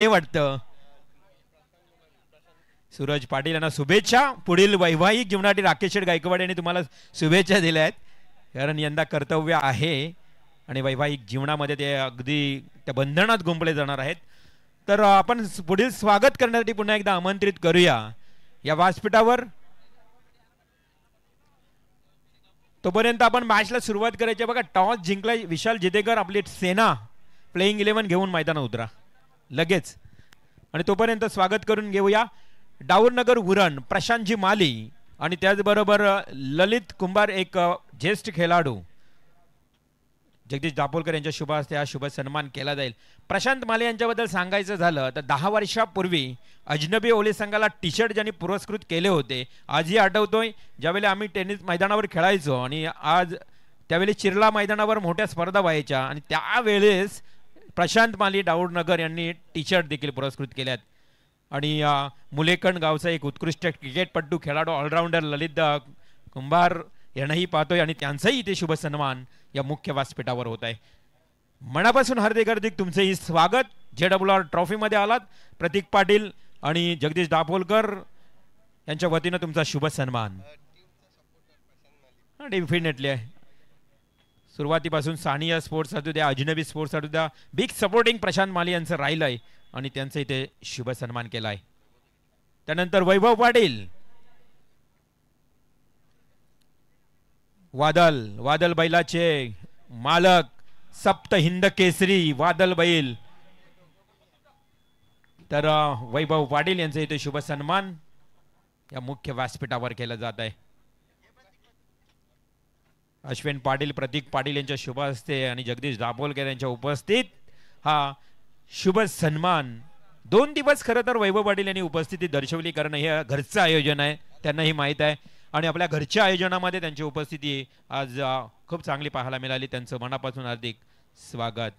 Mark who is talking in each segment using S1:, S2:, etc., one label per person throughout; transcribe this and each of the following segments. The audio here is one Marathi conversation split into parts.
S1: हे वाटतं सूरज पाटील यांना शुभेच्छा. पुढील वैवाहिक जीवनासाठी राकेश शेठ गायकवाड यांनी तुम्हाला शुभेच्छा दिल्या आहेत, कारण यंदा कर्तव्य आहे आणि वैवाहिक जीवनामध्ये ते अगदी त्या बंधनात गुंफले जाणार आहेत. तर आपण पुढील स्वागत करण्यासाठी पुन्हा एकदा आमंत्रित करूया या व्यासपीठावर. तोपर्यंत आपण मॅचला सुरुवात करायची. बघा, टॉस जिंकला विशाल जितेकर, आपली सेना प्लेइंग 11 घेऊन मैदानात उतरा लगेच. आणि तोपर्यंत स्वागत करून घेऊया डाऊरनगर उरण प्रशांतजी माली आणि त्याचबरोबर ललित कुंभार, एक ज्येष्ठ खेळाडू जगदीश दापोलकर यांच्या शुभ हस्ते हा शुभ सन्मान केला जाईल. प्रशांत माले यांच्याबद्दल सांगायचं झालं तर 10 वर्षापूर्वी अजनबी ओली संघाला टी शर्ट ज्यांनी पुरस्कृत केले होते, आजही आठवतोय ज्यावेळी आम्ही टेनिस मैदानावर खेळायचो आणि आज त्यावेळी चिरला मैदानावर मोठ्या स्पर्धा व्हायच्या आणि त्यावेळेस प्रशांत माली डाऊरनगर यांनी टी शर्ट देखील पुरस्कृत केल्यात. आणि मुलेकण गावचा एक उत्कृष्ट क्रिकेटपटू खेळाडू ऑलराऊंडर ललित कुंभार यांनाही पाहतोय आणि त्यांचाही इथे शुभ सन्मान या मुख्य व्यासपीठावर होत आहे. मनापासून हार्दिक हार्दिक तुमचेही स्वागत. JWR ट्रॉफीमध्ये आलात. प्रतीक पाटील आणि जगदीश दापोलकर यांच्या वतीनं तुमचा शुभ सन्मान डेफिनेटली आहे. सुरुवातीपासून सानिया स्पोर्ट्स असू द्या, अजनबी स्पोर्ट्स असू द्या, बिग सपोर्टिंग प्रशांत माली यांचं राहिलं आहे आणि त्यांचं इथे शुभ सन्मान केला आहे. त्यानंतर वैभव पाटील, वादल बैलाचे मालक, सप्त हिंद केसरी वादल बैल, तर वैभव पाटील यांचे इथे शुभ सन्मान या मुख्य व्यासपीठावर केलं जात आहे. अश्विन पाटील, प्रतीक पाटील यांच्या शुभ हस्ते आणि जगदीश दापोलकर यांच्या उपस्थित हा शुभ सन्मान 2 दिवस खरं तर वैभव पाटील यांनी उपस्थिती दर्शवली, कारण हे घरचं आयोजन आहे, त्यांनाही माहीत आहे आणि आपल्या घरच्या आयोजनामध्ये त्यांची उपस्थिती आज खूप चांगली पाहायला मिळाली. त्यांचं मनापासून हार्दिक स्वागत.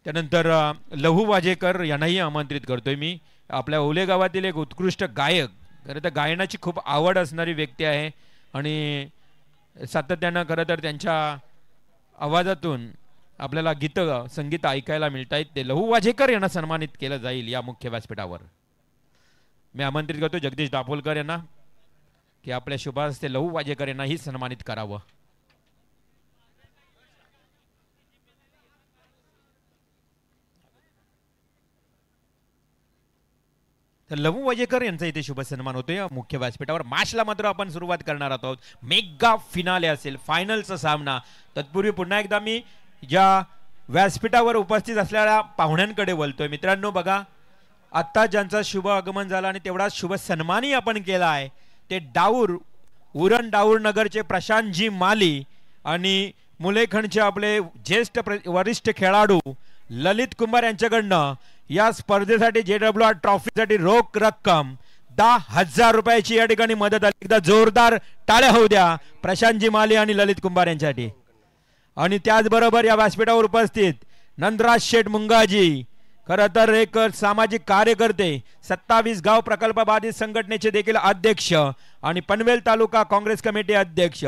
S1: त्यानंतर लहू वाजेकर यांनाही आमंत्रित करतोय मी. आपल्या ओले गावातील एक उत्कृष्ट गायक, खरं तर गायनाची खूप आवड असणारी व्यक्ती आहे आणि सातत्यानं खरं तर त्यांच्या आवाजातून आपल्याला संगीत ऐकायला मिळत आहेत. ते लहू वाजेकर यांना सन्मानित केलं जाईल या मुख्य व्यासपीठावर. मी आमंत्रित करतो जगदीश दापोलकर यांना की आपल्या शुभ हस्ते लहू वाजेकर यांनाही सन्मानित करावं. तर लहू वाजेकर यांचा इथे शुभ सन्मान होतोय मुख्य व्यासपीठावर. मॅचला मात्र आपण सुरुवात करणार आहोत. मेगा फिनाले असेल, फायनलचा सामना. तत्पूर्वी पुन्हा एकदा मी ज्या व्यासपीठावर उपस्थित असलेल्या पाहुण्यांकडे बोलतोय. मित्रांनो बघा, आत्ता ज्यांचा शुभ आगमन झाला आणि तेवढा शुभ सन्मानही आपण केला आहे ते उरण डाऊरनगरचे प्रशांतजी माली आणि मुलेखणचे आपले ज्येष्ठ वरिष्ठ खेळाडू ललित कुंभार यांच्याकडनं या स्पर्धेसाठी JWR ट्रॉफीसाठी रोख रक्कम 10,000 रुपयाची या ठिकाणी मदत आली. एकदा जोरदार टाळ्या होऊ द्या प्रशांतजी माली आणि ललित कुंभार यांच्यासाठी. आणि त्याचबरोबर या व्यासपीठावर उपस्थित नंदराज शेठ मुंगाजी, खरं तर एक सामाजिक कार्यकर्ते, 27 गाव प्रकल्प बाधित संघटनेचे देखील अध्यक्ष आणि पनवेल तालुका काँग्रेस कमिटी अध्यक्ष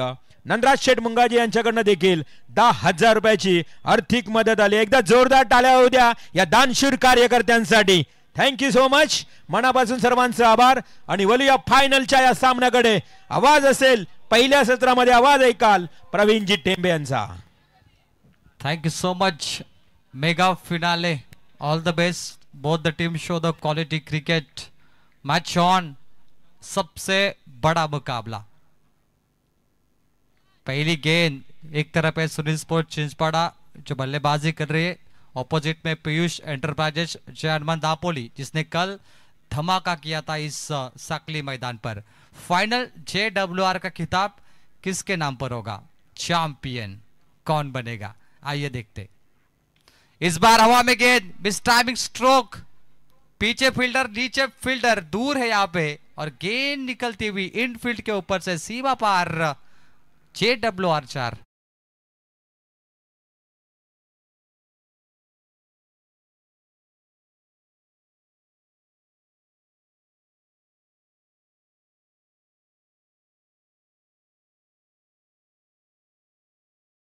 S1: नंदराज शेठ मुंगाजी यांच्याकडनं देखील 10,000 रुपयाची आर्थिक मदत आली. एकदा जोरदार टाळ्या होऊ द्या या दानशूर कार्यकर्त्यांसाठी. Thank you so much. मनापासून सर्वांचे आभार. आणि वलूया फायनलच्या या सामन्याकडे. आवाज असेल पहिल्या सत्रामध्ये, आवाज ऐकाल प्रवीणजी टेंबे यांचा.
S2: Thank you so much. Mega finale, all the best. Both the team show the quality cricket. Match on. सबसे बड़ा मुकाबला. पहली गेंद एक तरफ है सुनील स्पोर्ट चिंचपाड़ा जो बल्लेबाजी कर रही है, ऑपोजिट में पीयूष एंटरप्राइजेस जय हनुमान दापोली जिसने कल धमाका किया था इस सकली मैदान पर. फाइनल JWR का खिताब किसके नाम पर होगा? चैंपियन कौन बनेगा? आइए देखते. इस बार हवा में गेंद, मिस टाइमिंग स्ट्रोक, पीछे फील्डर नीचे फील्डर, दूर है यहाँ पे और गेंद निकलती हुई इनफील्ड के ऊपर से सीमा पार. JWR 4.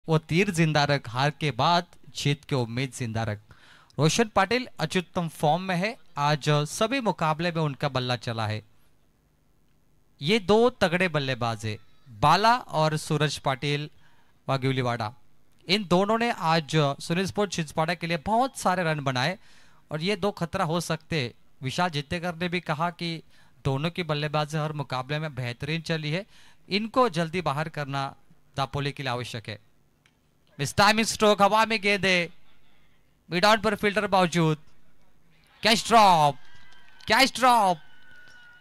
S2: वो तीर जिंदा रख हार के बाद जीत की उम्मीद जिंदा रख। रोशन पाटिल अत्युत्तम फॉर्म में है, आज सभी मुकाबले में उनका बल्ला चला है। ये दो तगड़े बल्लेबाज है, बाला और सूरज पाटिल वाग्युलीवाड़ा। इन दोनों ने आज सुनील स्पोर्ट छिंदवाड़ा के लिए बहुत सारे रन बनाए और ये दो खतरा हो सकते। विशाल जितेकर ने भी कहा कि दोनों की बल्लेबाजी हर मुकाबले में बेहतरीन चली है, इनको जल्दी बाहर करना दापोली के लिए आवश्यक है। मिस टाइमिंग स्ट्रोक, हवा में गेंद है, मिड ऑन पर फील्डर मौजूद, catch drop, catch drop.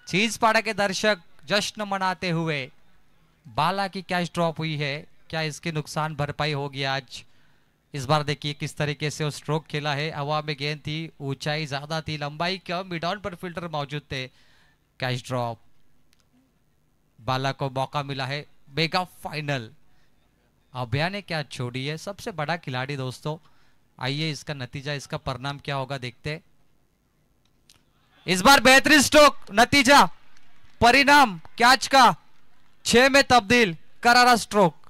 S2: Chhindwara के दर्शक जश्न मनाते हुए, बाला की कैच ड्रॉप हुई है, क्या इसकी नुकसान भरपाई होगी आज? इस बार देखिए किस तरीके से वो स्ट्रोक खेला है, हवा में गेंद थी, ऊंचाई ज्यादा थी, लंबाई कम, मिड ऑन पर फील्डर मौजूद थे, कैच ड्रॉप। बाला को मौका मिला है मेगा फाइनल। अभया ने क्या छोड़ी है, सबसे बड़ा खिलाड़ी दोस्तों। आइए इसका नतीजा, इसका परिणाम क्या होगा देखते। इस बार बेहतरीन स्ट्रोक, नतीजा परिणाम कैच का 6 में तब्दील, करारा स्ट्रोक।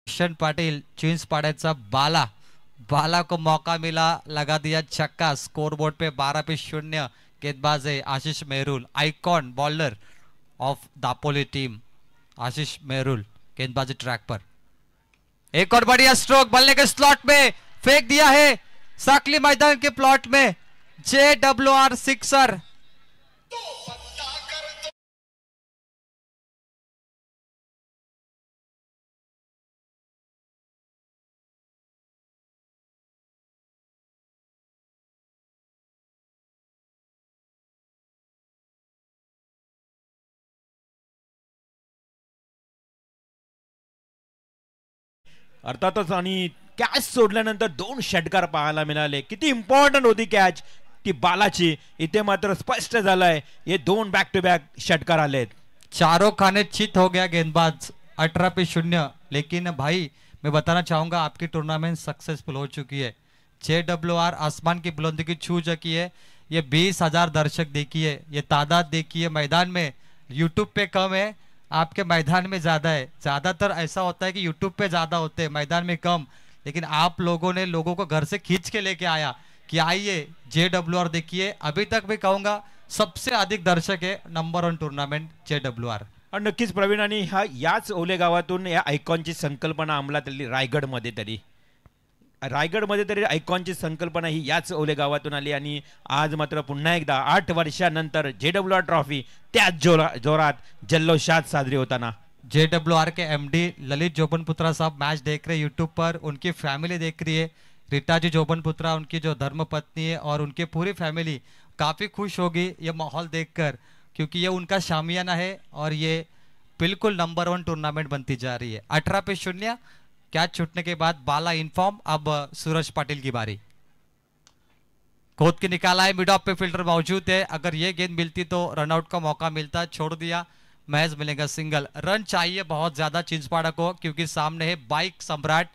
S2: रोशन पाटिल, छिंदवाड़ा बाला, बाला को मौका मिला, लगा दिया छक्का। स्कोर बोर्ड पे 12 पे 0। गेंदबाज है Ashish Mehrul, icon bowler of Dapoli team. Ashish Mehrul गेंदबाजी ट्रैक पर, एक और बढ़िया स्ट्रोक, बल्ले के स्लॉट में फेंक दिया है, साकली मैदान के प्लॉट में, JWR सिक्सर।
S1: अर्थातच आणि कॅच सोडल्यानंतर 2 षटकार पाहायला मिळाले, किती इम्पॉर्टंट होती कॅच ती बालाची। इथे मात्र स्पष्ट झालंय, ये 2 बॅक टू बॅक षटकार आलेत।
S2: चारों खाने चित हो गया गेंदबाज, 18 पे 0। लेकिन भाई मैं बताना चाहूंगा आपकी टूर्नामेंट सक्सेसफुल हो चुकी है। JWR आसमान की बुलंदी की छू चुकी है। ये 20,000 दर्शक देखिए, ये तादाद देखिए, मैदान में यूट्यूब पे कम है, आपके मैदान में ज्यादा है। ज्यादातर ऐसा होता है कि यूट्यूब पे ज्यादा होते हैं, मैदान में कम, लेकिन आप लोगों ने लोगों को घर से खींच के लेके आया कि आइए JWR देखिए। अभी तक भी कहूंगा सबसे अधिक दर्शक है, नंबर 1 टूर्नामेंट JWR।
S1: आणि नक्कीच प्रवीण, आणि याच ओले गावातून या आयकॉनची संकल्पना अंमलात आली रायगडमध्ये तरी। रायगडमध्ये तरी आयकॉनची संकल्पना ही याच ओले गावातून आली आणि आज मात्र पुन्हा एकदा 8 वर्षानंतर JWR ट्रॉफी त्याच जोरात जल्लोषात साजरी होताना।
S2: JWR के MD ललित जोबनपुत्रा साहब मैच देख रहे यूट्यूब पर, उनकी फैमिली देख रही है, रीता जी जोबनपुत्रा उनकी जो धर्मपत्नी है और उनकी पूरी फैमिली काफ़ी खुश होगी ये माहौल देखकर, क्योंकि ये उनका शामियाना है और ये बिल्कुल नंबर 1 टूर्नामेंट बनती जा रही है। 18 पे 0, कैच छूटने के बाद बाला इनफॉर्म। अब सूरज पाटिल की बारी, खोद के निकाला है, मिड ऑफ पे फील्डर मौजूद है, अगर ये गेंद मिलती तो रनआउट का मौका मिलता, छोड़ दिया, महज मिलेगा सिंगल। रन चाहिए बहुत ज्यादा छिंदवाड़ा को, क्योंकि सामने है बाइक सम्राट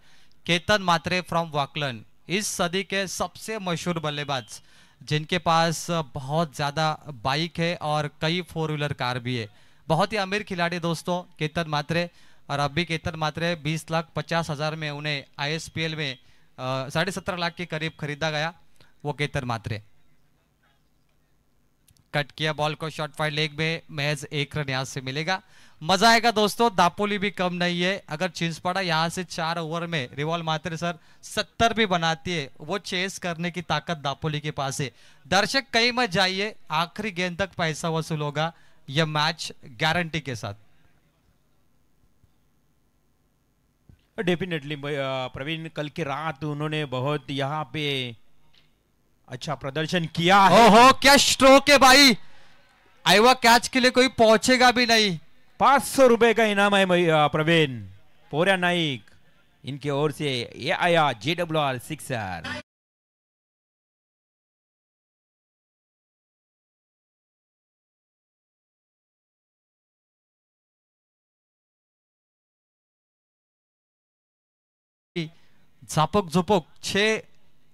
S2: केतन मात्रे फ्रॉम वाकलन, इस सदी के सबसे मशहूर बल्लेबाज, जिनके पास बहुत ज्यादा बाइक है और कई 4 व्हीलर कार भी है। बहुत ही अमीर खिलाड़ी दोस्तों केतन मात्रे, और अभी केतन मात्रे 20,50,000 में उन्हें ISPL में 17.5 लाख के करीब खरीदा गया। वो केतन मात्रे कट किया बॉल को, शॉर्ट फाइट लेग में, महज 1 रन यहां से मिलेगा। मजा आएगा दोस्तों, दापोली भी कम नहीं है। अगर छिंदवाड़ा यहां से 4 ओवर में रिवॉल्व मात्रे सर 70 भी बनाती है, वो चेस करने की ताकत दापोली के पास है। दर्शक कहीं मत जाइए, आखिरी गेंद तक पैसा वसूल होगा, यह मैच गारंटी के साथ।
S1: डेफिनेटली प्रवीण, कल की रात उन्होंने बहुत यहाँ पे अच्छा प्रदर्शन किया है।
S2: ओहो क्या स्ट्रोक है भाई, आईवा कैच के लिए कोई पहुंचेगा भी नहीं।
S1: 500 रुपए का इनाम है प्रवीण, पोर्या नाइक इनकी ओर से ये आया JWR सिक्सर।
S2: झापक झुपक 6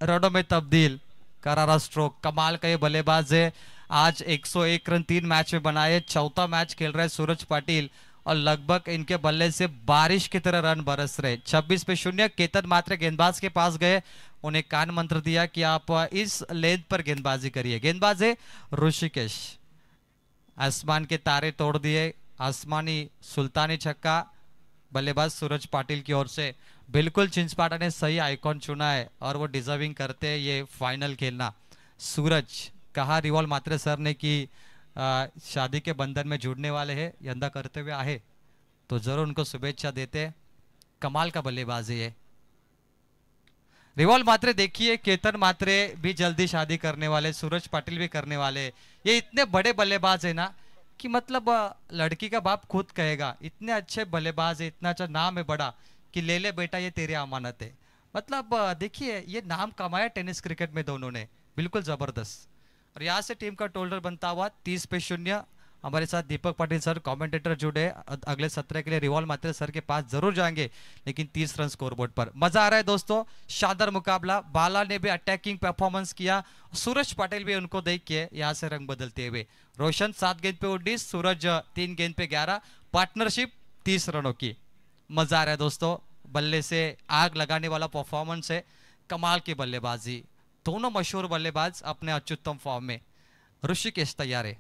S2: रनों में तब्दील, करारा स्ट्रोक, कमाल का ये बल्लेबाज है। आज 101 रन 3 मैच में बनाए, चौथा मैच खेल रहे सूरज पाटिल और लगभग इनके बल्ले से बारिश की तरह रन बरस रहे। 26 पे 0। केतन मात्रे गेंदबाज के पास गए, उन्हें कान मंत्र दिया कि आप इस लेंथ पर गेंदबाजी करिए। गेंदबाज है ऋषिकेश, आसमान के तारे तोड़ दिए, आसमानी सुल्तानी छक्का बल्लेबाज सूरज पाटिल की ओर से। बिल्कुल चिंचपाड़ा ने सही आइकॉन चुना है और वो डिजर्विंग करते हैं ये फाइनल खेलना। सूरज कहा रिवॉल मात्रे सर ने कि शादी के बंधन में जुड़ने वाले हैं, यंदा करते हुए आहे, तो जरूर उनको शुभेच्छा देते। कमाल का बल्लेबाज है रिवॉल मात्रे। देखिए केतन मात्रे भी जल्दी शादी करने वाले, सूरज पाटिल भी करने वाले। ये इतने बड़े बल्लेबाज है ना कि मतलब लड़की का बाप खुद कहेगा इतने अच्छे बल्लेबाज है, इतना अच्छा नाम है बड़ा कि ले ले बेटा ये तेरी अमानत है। मतलब देखिए ये नाम कमाया टेनिस क्रिकेट में दोनों ने, बिल्कुल जबरदस्त। और यहाँ से टीम का टोटल बनता हुआ 30 पे 0। हमारे साथ दीपक पाटिल सर कमेंटेटर जुड़े, अगले 17 के लिए रिवॉल मात्रे सर के पास जरूर जाएंगे, लेकिन 30 रन स्कोरबोर्ड पर। मजा आ रहा है दोस्तों, शानदार मुकाबला। बाला ने भी अटैकिंग परफॉर्मेंस किया, सूरज पाटिल भी उनको देख के यहाँ से रंग बदलते हुए। रोशन 7 गेंद पे 19, सूरज 3 गेंद पे 11, पार्टनरशिप 30 रनों की। मजा आ रहा है दोस्तों, बल्ले से आग लगाने वाला परफॉर्मेंस है, कमाल की बल्लेबाजी। दोनों मशहूर बल्लेबाज अपने अत्युत्तम फॉर्म में। ऋषिकेश तैयार है,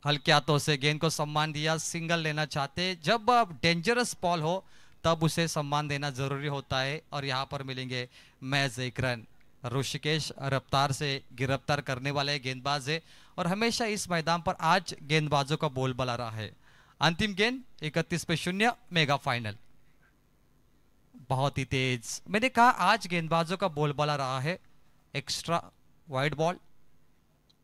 S2: हल्के हाथों से गेंद को सम्मान दिया, सिंगल लेना चाहते। जब डेंजरस बॉल हो तब उसे सम्मान देना जरूरी होता है और यहाँ पर मिलेंगे महज 1 रन। ऋषिकेश रफ्तार से गिरफ्तार करने वाले गेंदबाज है और हमेशा इस मैदान पर आज गेंदबाजों का बोलबाला रहा है। अंतिम गेंद 31 पे 0, मेगा फाइनल। बहुत ही तेज, मैंने कहा आज गेंदबाजों का बोलबाला रहा है। एक्स्ट्रा वाइड बॉल,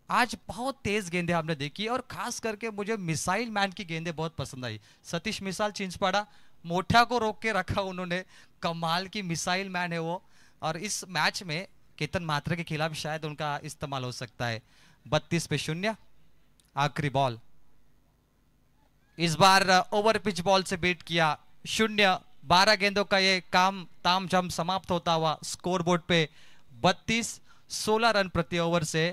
S2: आज बहुत तेज गेंदें हमने देखी और खास करके मुझे मिसाइल मैन की गेंदें बहुत पसंद आई। सतीश मिसाल चिंचपाड़ा, मोठा को रोक के रखा उन्होंने, कमाल की मिसाइल मैन है वो। और इस मैच में केतन मात्रे के खिलाफ शायद उनका इस्तेमाल हो सकता है। 32 पे 0, आखिरी बॉल। इस बार ओवर पिच बॉल से बीट किया। 12 गेंदों का ये काम तामझाम समाप्त होता हुआ स्कोरबोर्ड पे 32, 16 रन प्रति ओवर से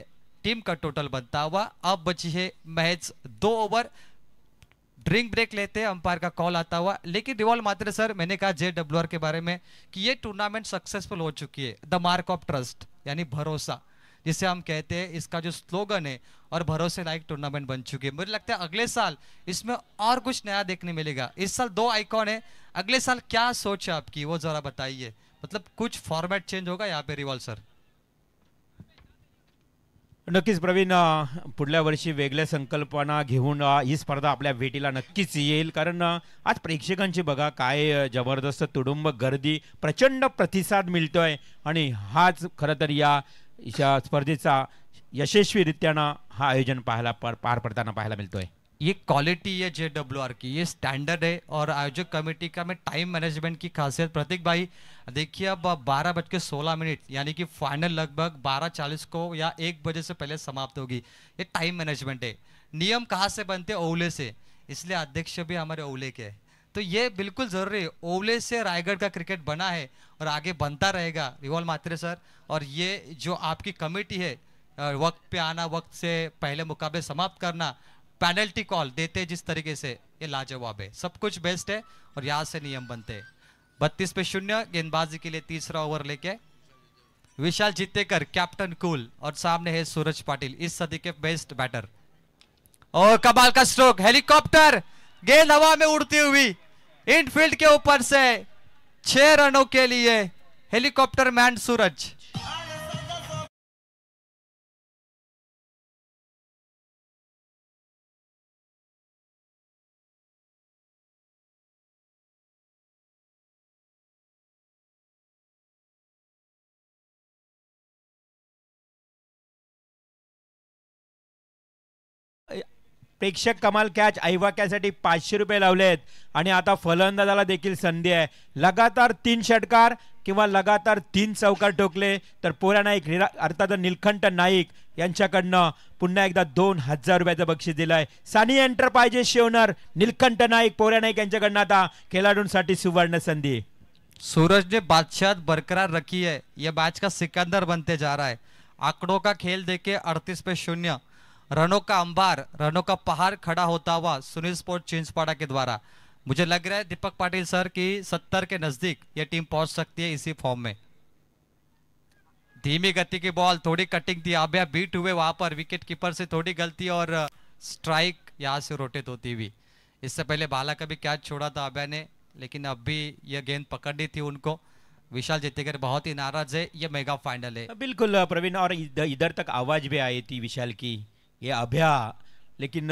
S2: टीम का टोटल बनता हुआ। अब बची है महज 2 ओवर। ड्रिंक ब्रेक लेते हैं, अंपायर का कॉल आता हुआ। लेकिन रिवॉल मात्रे सर, मैंने कहा JWR के बारे में कि ये टूर्नामेंट सक्सेसफुल हो चुकी है। द मार्क ऑफ ट्रस्ट यानी भरोसा जिसे हम कहते हैं, इसका जो स्लोगन है, और भरोसे लायक टूर्नामेंट बन चुकी है। मुझे लगता है अगले साल इसमें और कुछ नया देखने मिलेगा। इस साल 2 आइकॉन है, अगले साल क्या सोच है आपकी वो जरा बताइए। मतलब कुछ फॉर्मेट चेंज होगा यहाँ पे रिवॉल सर?
S1: नक्कीच प्रवीण, पुढल्या वर्षी वेगळ्या संकल्पना घेऊन ही स्पर्धा आपल्या भेटीला नक्कीच येईल, कारण आज प्रेक्षकांची बघा काय जबरदस्त तुडुंब गर्दी, प्रचंड प्रतिसाद मिळतोय आणि हाच खरं तर या स्पर्धेचा यशस्वीरित्यानं हा आयोजन पार पडताना पाहायला मिळतोय।
S2: ये क्वालिटी है JWR की, ये स्टैंडर्ड है और आयोजक कमेटी का में टाइम मैनेजमेंट की खासियत। प्रतीक भाई देखिए, अब 12:16 यानी कि फाइनल लगभग 12:40 को या 1 बजे से पहले समाप्त होगी। ये टाइम मैनेजमेंट है। नियम कहाँ से बनते हैं? ओवले से, इसलिए अध्यक्ष भी हमारे ओवले के हैं। तो ये बिल्कुल जरूरी है, ओवले से रायगढ़ का क्रिकेट बना है और आगे बनता रहेगा रिवॉल मात्रे सर। और ये जो आपकी कमेटी है, वक्त पे आना, वक्त से पहले मुकाबले समाप्त करना, पेनल्टी कॉल देते जिस तरीके से, ये लाजवाब है। सब कुछ बेस्ट है और यहाँ से नियम बनते हैं। 32 पे 0, गेंदबाजी के लिए तीसरा ओवर लेके विशाल जितेकर, कैप्टन कूल, और सामने है सूरज पाटिल, इस सदी के बेस्ट बैटर। और कमाल का स्ट्रोक, हेलीकॉप्टर, गेंद हवा में उड़ती हुई इनफील्ड के ऊपर से 6 रनों के लिए हेलीकॉप्टर मैन सूरज।
S1: प्रेक्षक कमाल कॅच ऐवाक्यासाठी 500 रुपये लावलेत आणि आता फलंदाजाला देखील संधी आहे। लगातार 3 षटकार किंवा लगातार 3 चौकार ठोकले तर पोरा नाईक अर्थात नीलकंठ नाईक यांच्याकडनं पुन्हा एकदा 2000 रुपयाचं बक्षीस दिलंय। सानी एंटरप्राइजेस ओनर नीलकंठ नाईक, पोरा नाईक यांच्याकडनं आता खेळाडूंसाठी सुवर्ण संधी।
S2: सूरज ने बादशाह बरकरार रखी है, यह मैच का सिकंदर बनते जा रहा है। आंकड़ों का खेल देके 38 पे 0 रनों का अंबार, रनों का पहाड़ खड़ा होता हुआ सुनील स्पोर्ट चिंचपाड़ा के द्वारा। मुझे लग रहा है दीपक पाटिल सर की 70 के नजदीक यह टीम पहुंच सकती है इसी फॉर्म में। धीमी गति की बॉल, थोड़ी कटिंग थी, आभ्या बीट हुए वहां पर, विकेट कीपर से थोड़ी गलती और स्ट्राइक यहां से रोटेट होती हुई। इससे पहले बाला का भी कैच छोड़ा था आभ्या ने, लेकिन अब भी यह गेंद पकड़नी थी उनको। विशाल जितेकर बहुत ही नाराज है, यह मेगा फाइनल है।
S1: बिल्कुल प्रवीण, और इधर तक आवाज भी आई थी विशाल की, ये अभ्या, लेकिन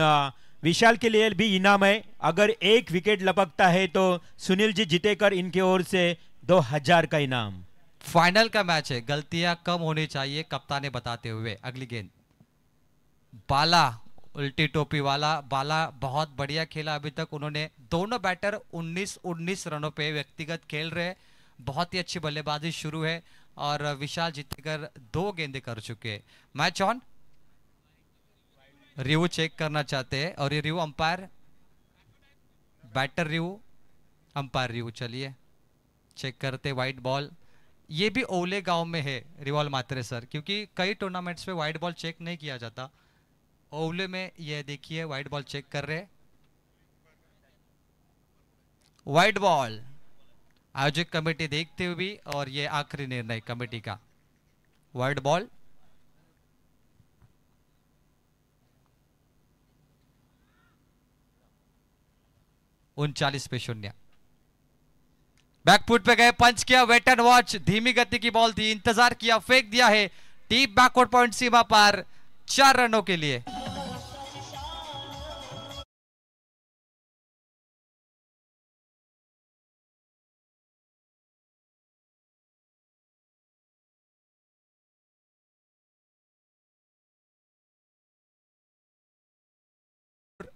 S1: विशाल के लिए भी इनाम है। अगर एक विकेट लपकता है तो सुनील जी जितेकर इनकी ओर से 2000 का इनाम।
S2: फाइनल का मैच है, गलतियां कम होनी चाहिए कप्तान ने बताते हुए। अगली गेंद बाला, उल्टी टोपी वाला बाला बहुत बढ़िया खेला अभी तक। उन्होंने दोनों बैटर 19-19 रनों पे व्यक्तिगत खेल रहे, बहुत ही अच्छी बल्लेबाजी शुरू है और विशाल जितेकर 2 गेंदें कर चुके। मैच ऑन, रिव्यू चेक करना चाहते हैं और ये review umpire, batter review, umpire review, चलिए चेक करते। वाइट बॉल, ये भी ओले गांव में है रिवॉल्व मात्रे सर, क्योंकि कई टूर्नामेंट्स में वाइट बॉल चेक नहीं किया जाता। ओले में ये देखिए वाइट बॉल चेक कर रहे, वाइट बॉल आयोजक कमेटी देखते हुए भी, और ये आखिरी निर्णय कमेटी का। वाइट बॉल, उनचालीस पे 0। बैकफुट पे गए, पंच किया, वेट एंड वॉच, धीमी गति की बॉल थी, इंतजार किया, फेंक दिया है डीप बैकवर्ड पॉइंट सीमा पार 4 रनों के लिए।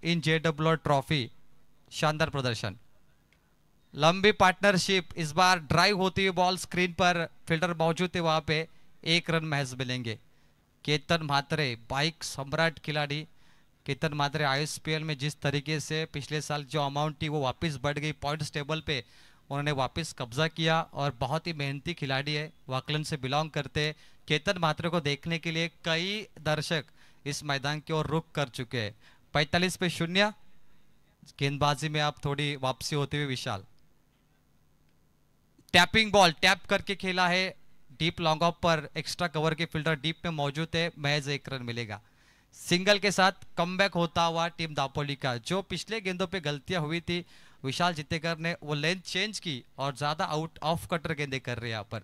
S2: इन जेडब्ल्यू ट्रॉफी शानदार प्रदर्शन, लंबी पार्टनरशिप, इस बार ड्राइव होती हुई बॉल स्क्रीन पर, फील्डर मौजूद थे वहां पे, 1 रन महज मिलेंगे। केतन म्हात्रे बाइक सम्राट खिलाड़ी, केतन म्हात्रे आईएसपीएल में जिस तरीके से पिछले साल जो अमाउंट थी वो वापस बढ़ गई, पॉइंट्स टेबल पे उन्होंने वापस कब्जा किया और बहुत ही मेहनती खिलाड़ी है, वाकलन से बिलोंग करते। केतन म्हात्रे को देखने के लिए कई दर्शक इस मैदान की ओर रुख कर चुके हैं। 45 पे 0, गेंदबाजी में आप थोड़ी वापसी होती हुई विशाल। टैपिंग बॉल, टैप करके खेला है डीप लॉन्ग ऑफ पर, एक्स्ट्रा कवर के फील्डर डीप में मौजूद है, महज 1 रन मिलेगा। सिंगल के साथ कमबैक होता हुआ टीम दापोली का, जो पिछले गेंदों पे गलतियां हुई थी विशाल जितेकर ने वो लेंथ चेंज की और ज्यादा आउट ऑफ कटर गेंदे कर रहे हैं यहाँ पर।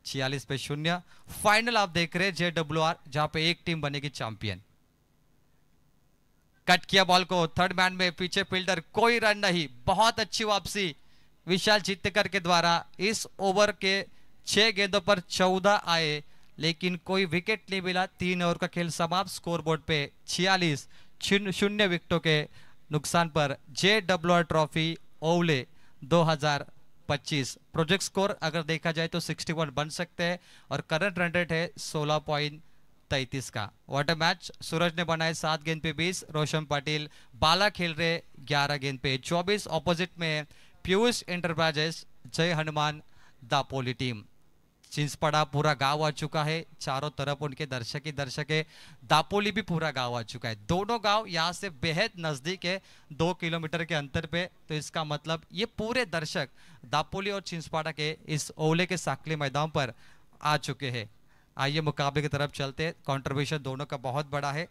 S2: 46 पे 0, फाइनल आप देख रहे हैं जेडब्ल्यूआर, जहां पे एक टीम बनेगी चैंपियन। कट किया बॉल को, थर्ड मैन में, पीछे फील्डर, कोई रन नहीं, बहुत अच्छी वापसी विशाल जितेकर के द्वारा। इस ओवर के 6 गेंदों पर 14 आए लेकिन कोई विकेट नहीं मिला। 3 ओवर का खेल समाप्त, स्कोरबोर्ड पे 46-0 विकेटों के नुकसान पर जेडब्ल्यूआर ट्रॉफी ओवले 2025। प्रोजेक्ट स्कोर अगर देखा जाए तो 61 बन सकते हैं और करंट रन रेट है 16.33 का। व्हाट अ मैच, सूरज ने बनाए 7 गेंद पे 20, रोशन पाटिल बाला खेल रहे 11 गेंद पे 24। ऑपोजिट में पीयूष एंटरप्राइजेस, जय हनुमान दापोली टीम। चिंचपड़ा पूरा गांव आ चुका है, चारों तरफ उनके दर्शक ही दर्शक है। दापोली भी पूरा गांव आ चुका है, दोनों गांव यहाँ से बेहद नजदीक है, 2 किलोमीटर के अंतर पे। तो इसका मतलब ये पूरे दर्शक दापोली और चिंचपड़ा के इस ओले के साकली मैदान पर आ चुके हैं। आइए मुकाबले की तरफ चलते हैं। कंट्रीब्यूशन दोनों का बहुत बड़ा है,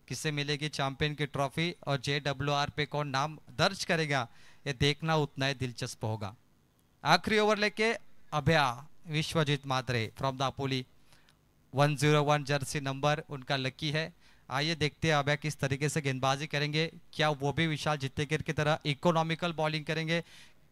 S2: किसे मिलेगी चैंपियन की ट्रॉफी और जेडब्ल्यूआर पे कौन नाम दर्ज करेगा, ये देखना उतना ही दिलचस्प होगा। आखिरी ओवर लेके Abhya Vishwajeet Mhatre from Dapoli, 101 jersey number उनका लकी है। आइए देखते हैं अभ्या किस तरीके से गेंदबाजी करेंगे, क्या वो भी विशाल जितेकर की तरह इकोनॉमिकल बॉलिंग करेंगे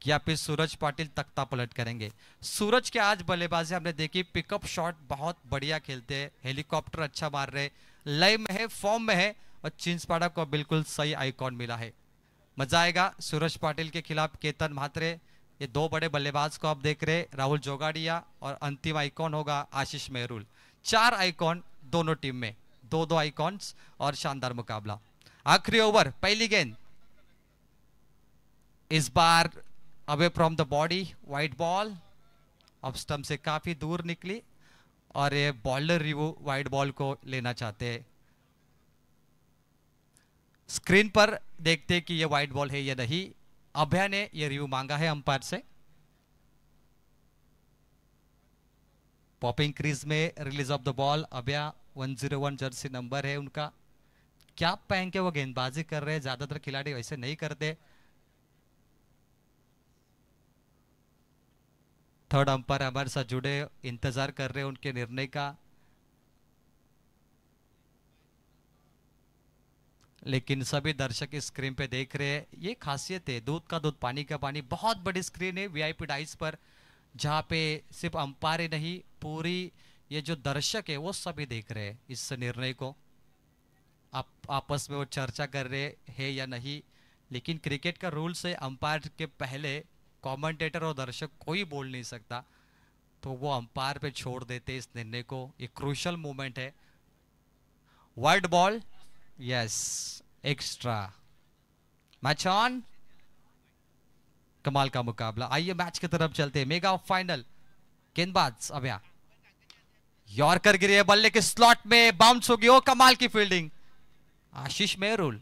S2: या फिर सूरज पाटिल तख्ता पलट करेंगे। सूरज के आज बल्लेबाजी हमने देखी, पिकअप शॉट बहुत बढ़िया खेलते हैं, हेलीकॉप्टर अच्छा मार रहे, लय में है, फॉर्म में है और चिंचपाड़ा को बिल्कुल सही आइकॉन मिला है। मजा आएगा। सूरज पाटिल के खिलाफ केतन म्हात्रे, ये 2 बड़े बल्लेबाज को आप देख रहे, राहुल जोगाड़िया और अंतिम आइकॉन होगा आशीष मेहरुल। 4 आइकॉन दोनों टीम में, 2-2 आइकॉन्स और शानदार मुकाबला। आखिरी ओवर, पहली गेंद, इस बार away from the body, white ball, off stump से काफी दूर निकली और ये बॉलर रिव्यू वाइड बॉल को लेना चाहते हैं। स्क्रीन पर देखते हैं कि ये वाइड बॉल है या नहीं। अभय ने ये रिव्यू मांगा है अंपायर से। पॉपिंग क्रीज में release of the ball. Abhay 101 jersey number है उनका। कैप पहन के वो गेंदबाजी कर रहे हैं, ज्यादातर खिलाड़ी वैसे नहीं करते। थर्ड अंपायर हमारे साथ जुड़े, इंतजार कर रहे हैं उनके निर्णय का। लेकिन सभी दर्शक इस स्क्रीन पे देख रहे हैं। ये खासियत है, दूध का दूध पानी का पानी। बहुत बड़ी स्क्रीन है वीआईपी डाइस पर, जहां पे सिर्फ अंपायर ही नहीं, पूरी ये जो दर्शक है वो सभी देख रहे हैं इस निर्णय को। आप आपस में वो चर्चा कर रहे हैं या नहीं। लेकिन क्रिकेट का रूल से अंपायर के पहले कमेंटेटर और दर्शक कोई बोल नहीं सकता, तो वो अंपायर पे छोड़ देते इस निर्णय को। ये क्रूशियल मोमेंट है। Wide ball, yes, extra. Match on. कमाल का मुकाबला। आइए मैच की तरफ चलते हैं। Mega final. गेंदबाज अभय, यॉर्कर गिरी है, बल्ले के स्लॉट में बाउंस होगी। ओ कमाल की फील्डिंग। आशीष मेहरुल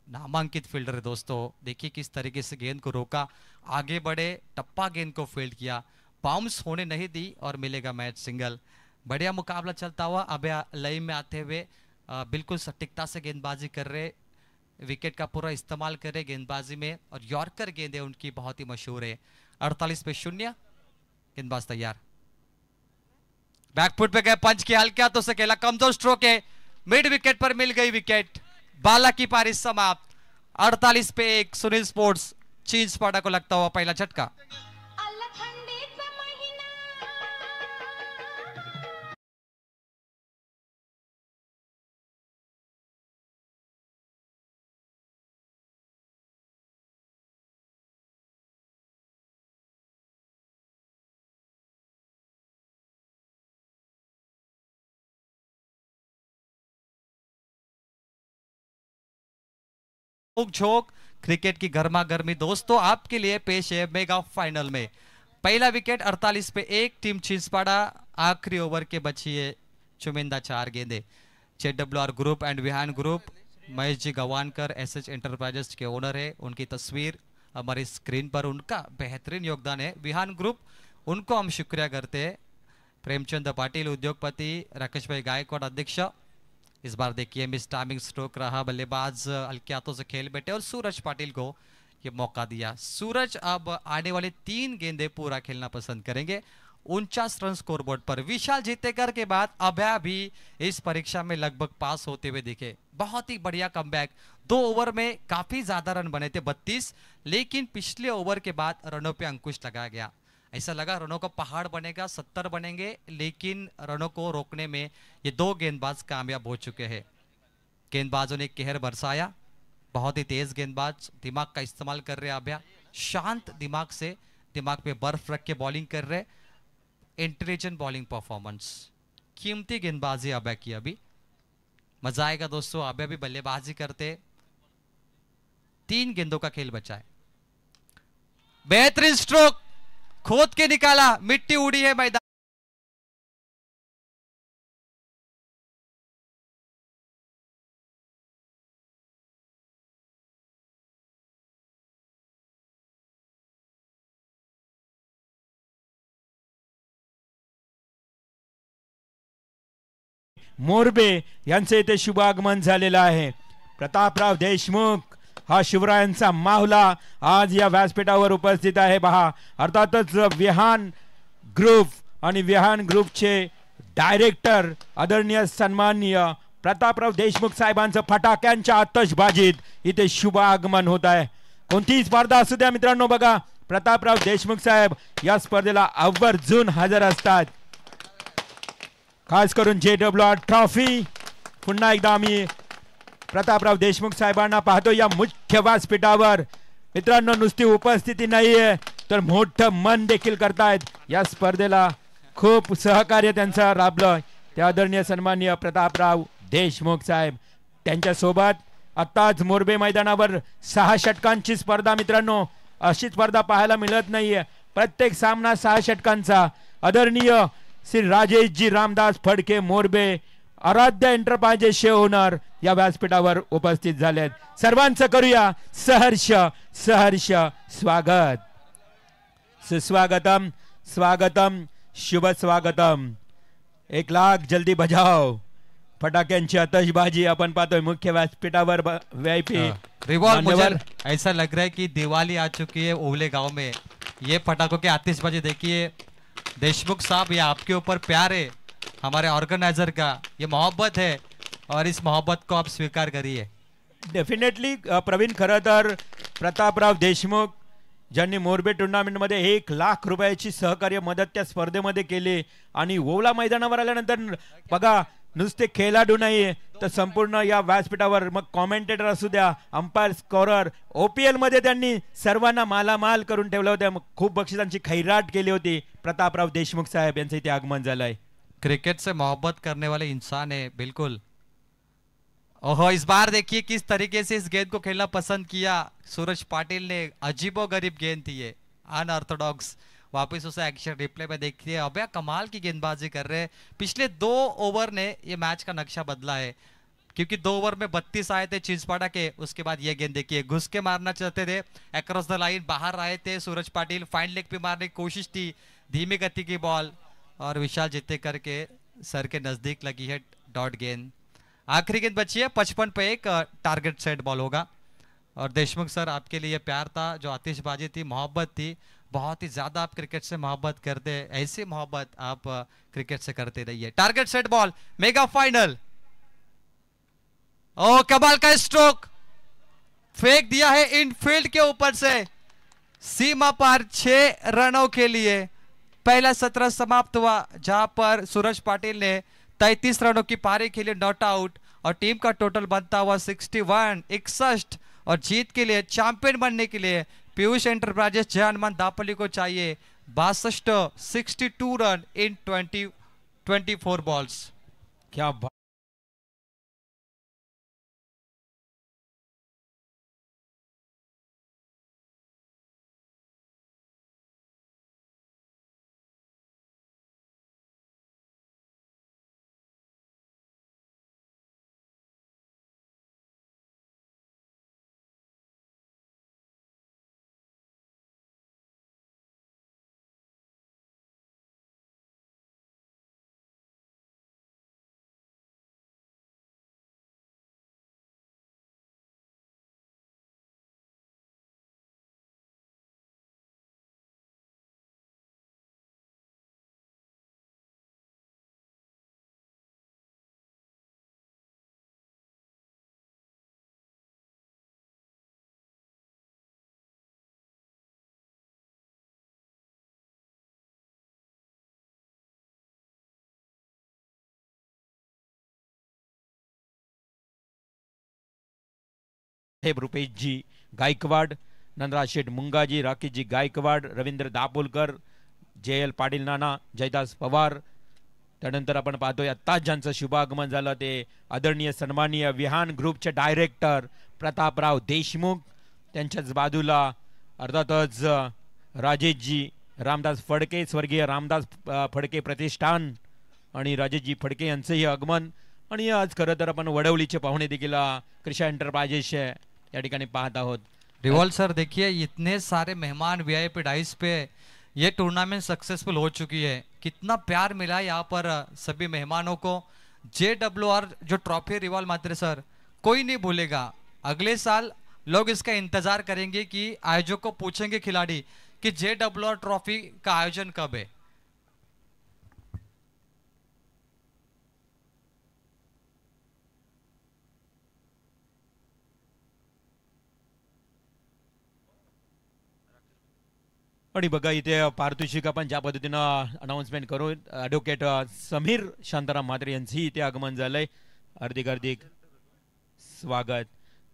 S2: नामांकित फील्डर है दोस्तों। देखिए किस तरीके से गेंद को रोका, आगे बढ़े, टप्पा गेंद को फील्ड किया, बाउंस होने नहीं दी और मिलेगा मैच सिंगल। बढ़िया मुकाबला चलता हुआ। अभय लय में आते हुए बिल्कुल सटीकता से गेंदबाजी कर रहे, विकेट का पूरा इस्तेमाल कर रहे गेंदबाजी में। और यॉर्कर गेंद है उनकी, बहुत ही मशहूर है। 48 पे 0। गेंदबाज तैयार। बैकफुट पे गए, पंच किया, हल्का तो सकेला, कमजोर स्ट्रोक है। मिड विकेट पर मिल गई विकेट। बाला की पारी समाप्त। 48 पे 1। सुनील स्पोर्ट्स चिंचपाड़ा को लगता हुआ पहला झटका। झोंक क्रिकेट की गर्मा गर्मी दोस्तों आपके लिए पेश है मेगा फाइनल में। पहला विकेट 48 पे 1। टीम चिंचपाड़ा आखिरी ओवर के बची है चुमिंदा 4 गेंदे। JWR group and Vihan group, Mahesh ji Gawankar SH enterprises के ओनर है। उनकी तस्वीर हमारी स्क्रीन पर, उनका बेहतरीन योगदान है। विहान ग्रुप, उनको हम शुक्रिया करते हैं। प्रेमचंद पाटिल उद्योगपति, राकेश भाई गायकवाड़ अध्यक्ष। इस बार देखिए मिस टाइमिंग स्ट्रोक रहा, बल्लेबाज हल्के हाथों से खेल बैठे और सूरज पाटिल को ये मौका दिया। सूरज अब आने वाले 3 गेंदे पूरा खेलना पसंद करेंगे। 49 रन स्कोरबोर्ड पर। विशाल जीतेकर के बाद अभय भी इस परीक्षा में लगभग पास होते हुए दिखे। बहुत ही बढ़िया कमबैक। 2 ओवर में काफी ज्यादा रन बने थे 32, लेकिन पिछले ओवर के बाद रनों पे अंकुश लगाया गया। ऐसा लगा रनों का पहाड़ बनेगा, 70 बनेंगे, लेकिन रनों को रोकने में ये 2 गेंदबाज कामयाब हो चुके हैं। गेंदबाजों ने कहर बरसाया। बहुत ही तेज गेंदबाज, दिमाग का इस्तेमाल कर रहे अभय। शांत दिमाग से, दिमाग पे बर्फ रख के बॉलिंग कर रहे। Intelligent bowling performance. कीमती गेंदबाजी अभय की। अभी मजा आएगा दोस्तों। अभय भी बल्लेबाजी करते। 3 गेंदों का खेल बचा है। बेहतरीन स्ट्रोक, खोद के निकाला, मिट्टी उड़ी है मैदान।
S1: मोरबे यांचे इथे शुभ आगमन झालेलं आहे। प्रतापराव देशमुख हा शिवरायांचा माहुला आज या व्यासपीठावर उपस्थित आहे। पहा, अर्थातच विहान ग्रुप आणि विहान ग्रुपचे डायरेक्टर आदरणीय सन्माननीय प्रतापराव देशमुख साहेबांचं फटाक्यांच्या आतषबाजीत इथे शुभ आगमन होत आहे। कोणतीही स्पर्धा असू द्या मित्रांनो, बघा प्रतापराव देशमुख साहेब या स्पर्धेला आवर्जून हजर असतात। खास करून जेडब्ल्यूआर ट्रॉफी पुन्हा एकदा आम्ही प्रतापराव देशमुख साहेबांना पाहतो या मुख्य व्यासपीठावर। मित्रांनो, नुसती उपस्थिती नाहीये तर मोठं मन देखील करतायत। या स्पर्धेला खूप सहकार्य त्यांचं लाभलं ते आदरणीय सन्माननीय प्रतापराव देशमुख साहेब। त्यांच्यासोबत आत्ताच मोरबे मैदानावर 6 षटकांची स्पर्धा मित्रांनो, अशी स्पर्धा पाहायला मिळत नाहीये। प्रत्येक सामना 6 षटकांचा. आदरणीय श्री राजेशजी रामदास फडके मोरबे आराध्य एंटरप्राइजेस ओनर या व्यासपीठावर उपस्थित झालेत. सर्वांचं करूया सहर्ष सहर्ष स्वागत. सुस्वागतम स्वागतम शुभ स्वागतम. 1 लाख जल्दी बजाव. फटाक्यांची आतषबाजी आपण पाहतोय मुख्य व्यासपीठावर. VIP
S2: रिवॉल्व मुझे ऐसा लग रहा है कि दिवाली आ चुकी है ओवले गांव में. ये पटाखों की आतिशबाजी देखिए. देशमुख साहब, ये आपके ऊपर प्यार है हमारे ऑर्गेनाइजर का, ये मोहब्बत है और इस मोहब्बत को आप स्वीकार करिए.
S1: डेफिनेटली प्रवीण, खरं तर प्रतापराव देशमुख ज्यांनी मोरबे टुर्नामेंट मध्ये 1 लाख रुपयाची सहकार्य मदत त्या स्पर्धेमध्ये केली आणि ओवला मैदानावर आल्यानंतर बघा नुसते खेळाडू नाही तर संपूर्ण या व्यासपीठावर मग कॉमेंटेटर असू द्या, अंपायर, स्कोरर, OPL मध्ये त्यांनी सर्वांना मालामाल करून ठेवलं होतं. खूप बक्षिसांची खैराट केली होती. प्रतापराव देशमुख साहेब यांचं इथे आगमन झालंय.
S2: क्रिकेट से मोहब्बत करने वाले इंसान है बिल्कुल. ओहो, इस बार देखिए किस तरीके से इस गेंद को खेलना पसंद किया सूरज पाटिल ने. अजीबो गरीब गेंद थी ये, अनऑर्थोडॉक्स. वापस उसे एक्शन रिप्ले में देखिए. अबे कमाल की गेंदबाजी कर रहे हैं. पिछले 2 ओवर ने ये मैच का नक्शा बदला है, क्योंकि 2 ओवर में 32 आए थे चिंचपाड़ा के. उसके बाद ये गेंद देखिए, घुस के मारना चाहते थे, अक्रॉस द लाइन बाहर आए थे सूरज पाटिल. फाइन लेग पे मारने की कोशिश थी, धीमी गति की बॉल और विशाल जिते करके सर के नजदीक लगी है डॉट गेंद. आखिरी गेंद बची है 55 पे 1 टारगेट सेट बॉल होगा. और देशमुख सर, आपके लिए प्यार था, जो आतिशबाजी थी, मोहब्बत थी, बहुत ही ज्यादा आप क्रिकेट से मोहब्बत करते हैं. ऐसी मोहब्बत आप क्रिकेट से करते रहिए. Target set ball, mega final. ओ कमाल का स्ट्रोक फेंक दिया है इनफील्ड के ऊपर से, सीमा पार 6 रनों के लिए. पहला सत्र समाप्त हुआ जहां पर सूरज पाटिल ने 33 रनों की पारी खेली नॉट आउट और टीम का टोटल बनता हुआ 61 और जीत के लिए, चैंपियन बनने के लिए पीयूष एंटरप्राइजेस जय हनुमान दापोली को चाहिए 62 रन इन 24 बॉल्स.
S1: क्या रुपेश जी गायकवाड, नंदराज शेठ मुंगाजी, राकेश जी गायकवाड, रवींद्र दापोलकर, JL पाटील नाना, जयदास पवार. त्यानंतर आपण पाहतोय आत्ताच ज्यांचं शुभागमन झालं ते आदरणीय सन्माननीय विहान ग्रुपचे डायरेक्टर प्रतापराव देशमुख. त्यांच्याच बाजूला अर्थातच राजेशजी रामदास फडके, स्वर्गीय रामदास फडके प्रतिष्ठान आणि राजेशजी फडके यांचंही आगमन. आणि आज खरं तर आपण वडवलीचे पाहुणे देखील कृषा एंटरप्राइजेस या ठिकाणी पाहत आहोत.
S2: रिवॉल्व सर, देखिए इतने सारे मेहमान VIP डाइस पे ये टूर्नामेंट सक्सेसफुल हो चुकी है. कितना प्यार मिला यहाँ पर सभी मेहमानों को. JWR जो ट्रॉफी रिवॉल्व मात्र सर कोई नहीं भूलेगा. अगले साल लोग इसका इंतजार करेंगे कि आयोजक को पूछेंगे खिलाड़ी कि JWR ट्रॉफी का आयोजन कब है.
S1: आणि बघा इथे पारितोषिक आपण ज्या पद्धतीनं अनाउन्समेंट करू, ॲडव्होकेट समीर शांताराम म्हात्रे यांचंही इथे आगमन झालंय. हार्दिक स्वागत.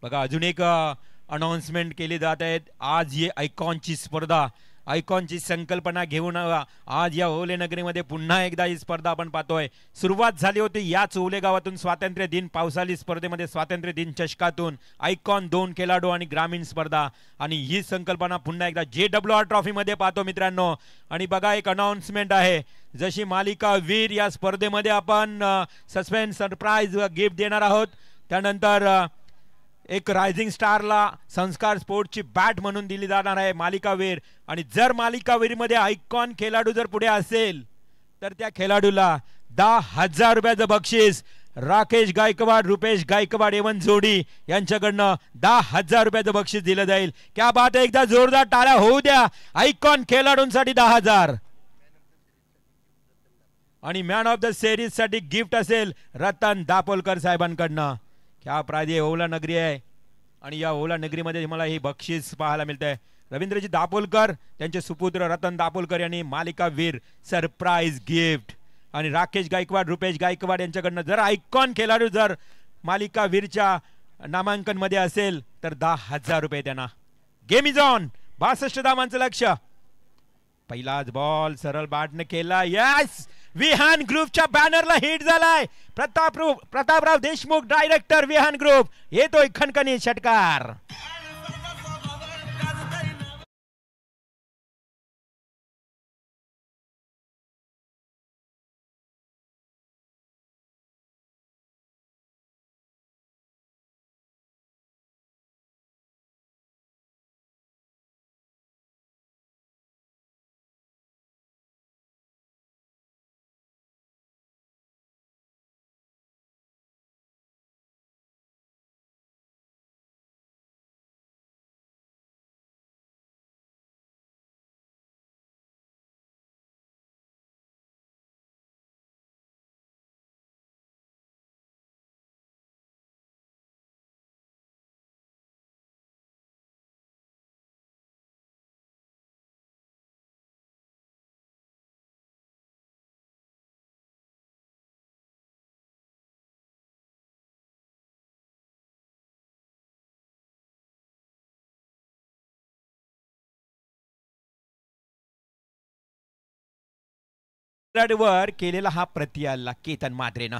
S1: बघा अजून एक अनाउन्समेंट केली जात आहेत. आज ही आयकॉनची स्पर्धा आयकॉनची संकल्पना घेऊन आज या ओले नगरीमध्ये पुन्हा एकदा ही स्पर्धा आपण पाहतोय. सुरुवात झाली होती याच ओले गावातून, स्वातंत्र्य दिन पावसाळी स्पर्धेमध्ये, स्वातंत्र्य दिन चषकातून. आयकॉन 2 खेळाडू आणि ग्रामीण स्पर्धा, आणि ही संकल्पना पुन्हा एकदा JWR ट्रॉफी मध्ये पाहतो मित्रांनो. आणि बघा एक अनाउन्समेंट आहे, जशी मालिका वीर या स्पर्धेमध्ये आपण सस्पेन्स सरप्राईज गिफ्ट देणार आहोत. त्यानंतर एक रायझिंग स्टारला संस्कार स्पोर्टची बॅट म्हणून दिली जाणार आहे मालिकावीर. आणि जर मालिकावीरमध्ये आयकॉन खेळाडू जर पुढे असेल तर त्या खेळाडूला 10,000 रुपयाचं बक्षीस राकेश गायकवाड, रुपेश गायकवाड एवन जोडी यांच्याकडनं 10,000 रुपयाचं बक्षीस दिलं जाईल. क्या बात आहे, एकदा जोरदार टाळ्या होऊ द्या आयकॉन खेळाडूंसाठी 10,000. आणि मॅन ऑफ द सिरीज साठी गिफ्ट असेल रतन दापोलकर साहेबांकडनं. क्या प्राधी ओला नगरी आहे, आणि या ओला नगरीमध्ये मला हे बक्षीस पाहायला मिळतंय. रवींद्रजी दापोलकर, त्यांचे सुपुत्र रतन दापोलकर यांनी मालिका वीर सरप्राईज गिफ्ट. आणि राकेश गायकवाड, रुपेश गायकवाड यांच्याकडनं जर आयकॉन खेळाडू जर मालिका वीरच्या नामांकन मध्ये असेल तर 10,000 रुपये त्यांना. Game is on. 62 धावांचं लक्ष. पहिलाच बॉल सरळ बॅटने केला. यस, विहान ग्रुपच्या बॅनरला हिट झालाय. प्रतापराव देशमुख डायरेक्टर विहान ग्रुप, येतोय खणखणी षटकार. वर केलेला हा प्रतियाला केतन मात्रेनं.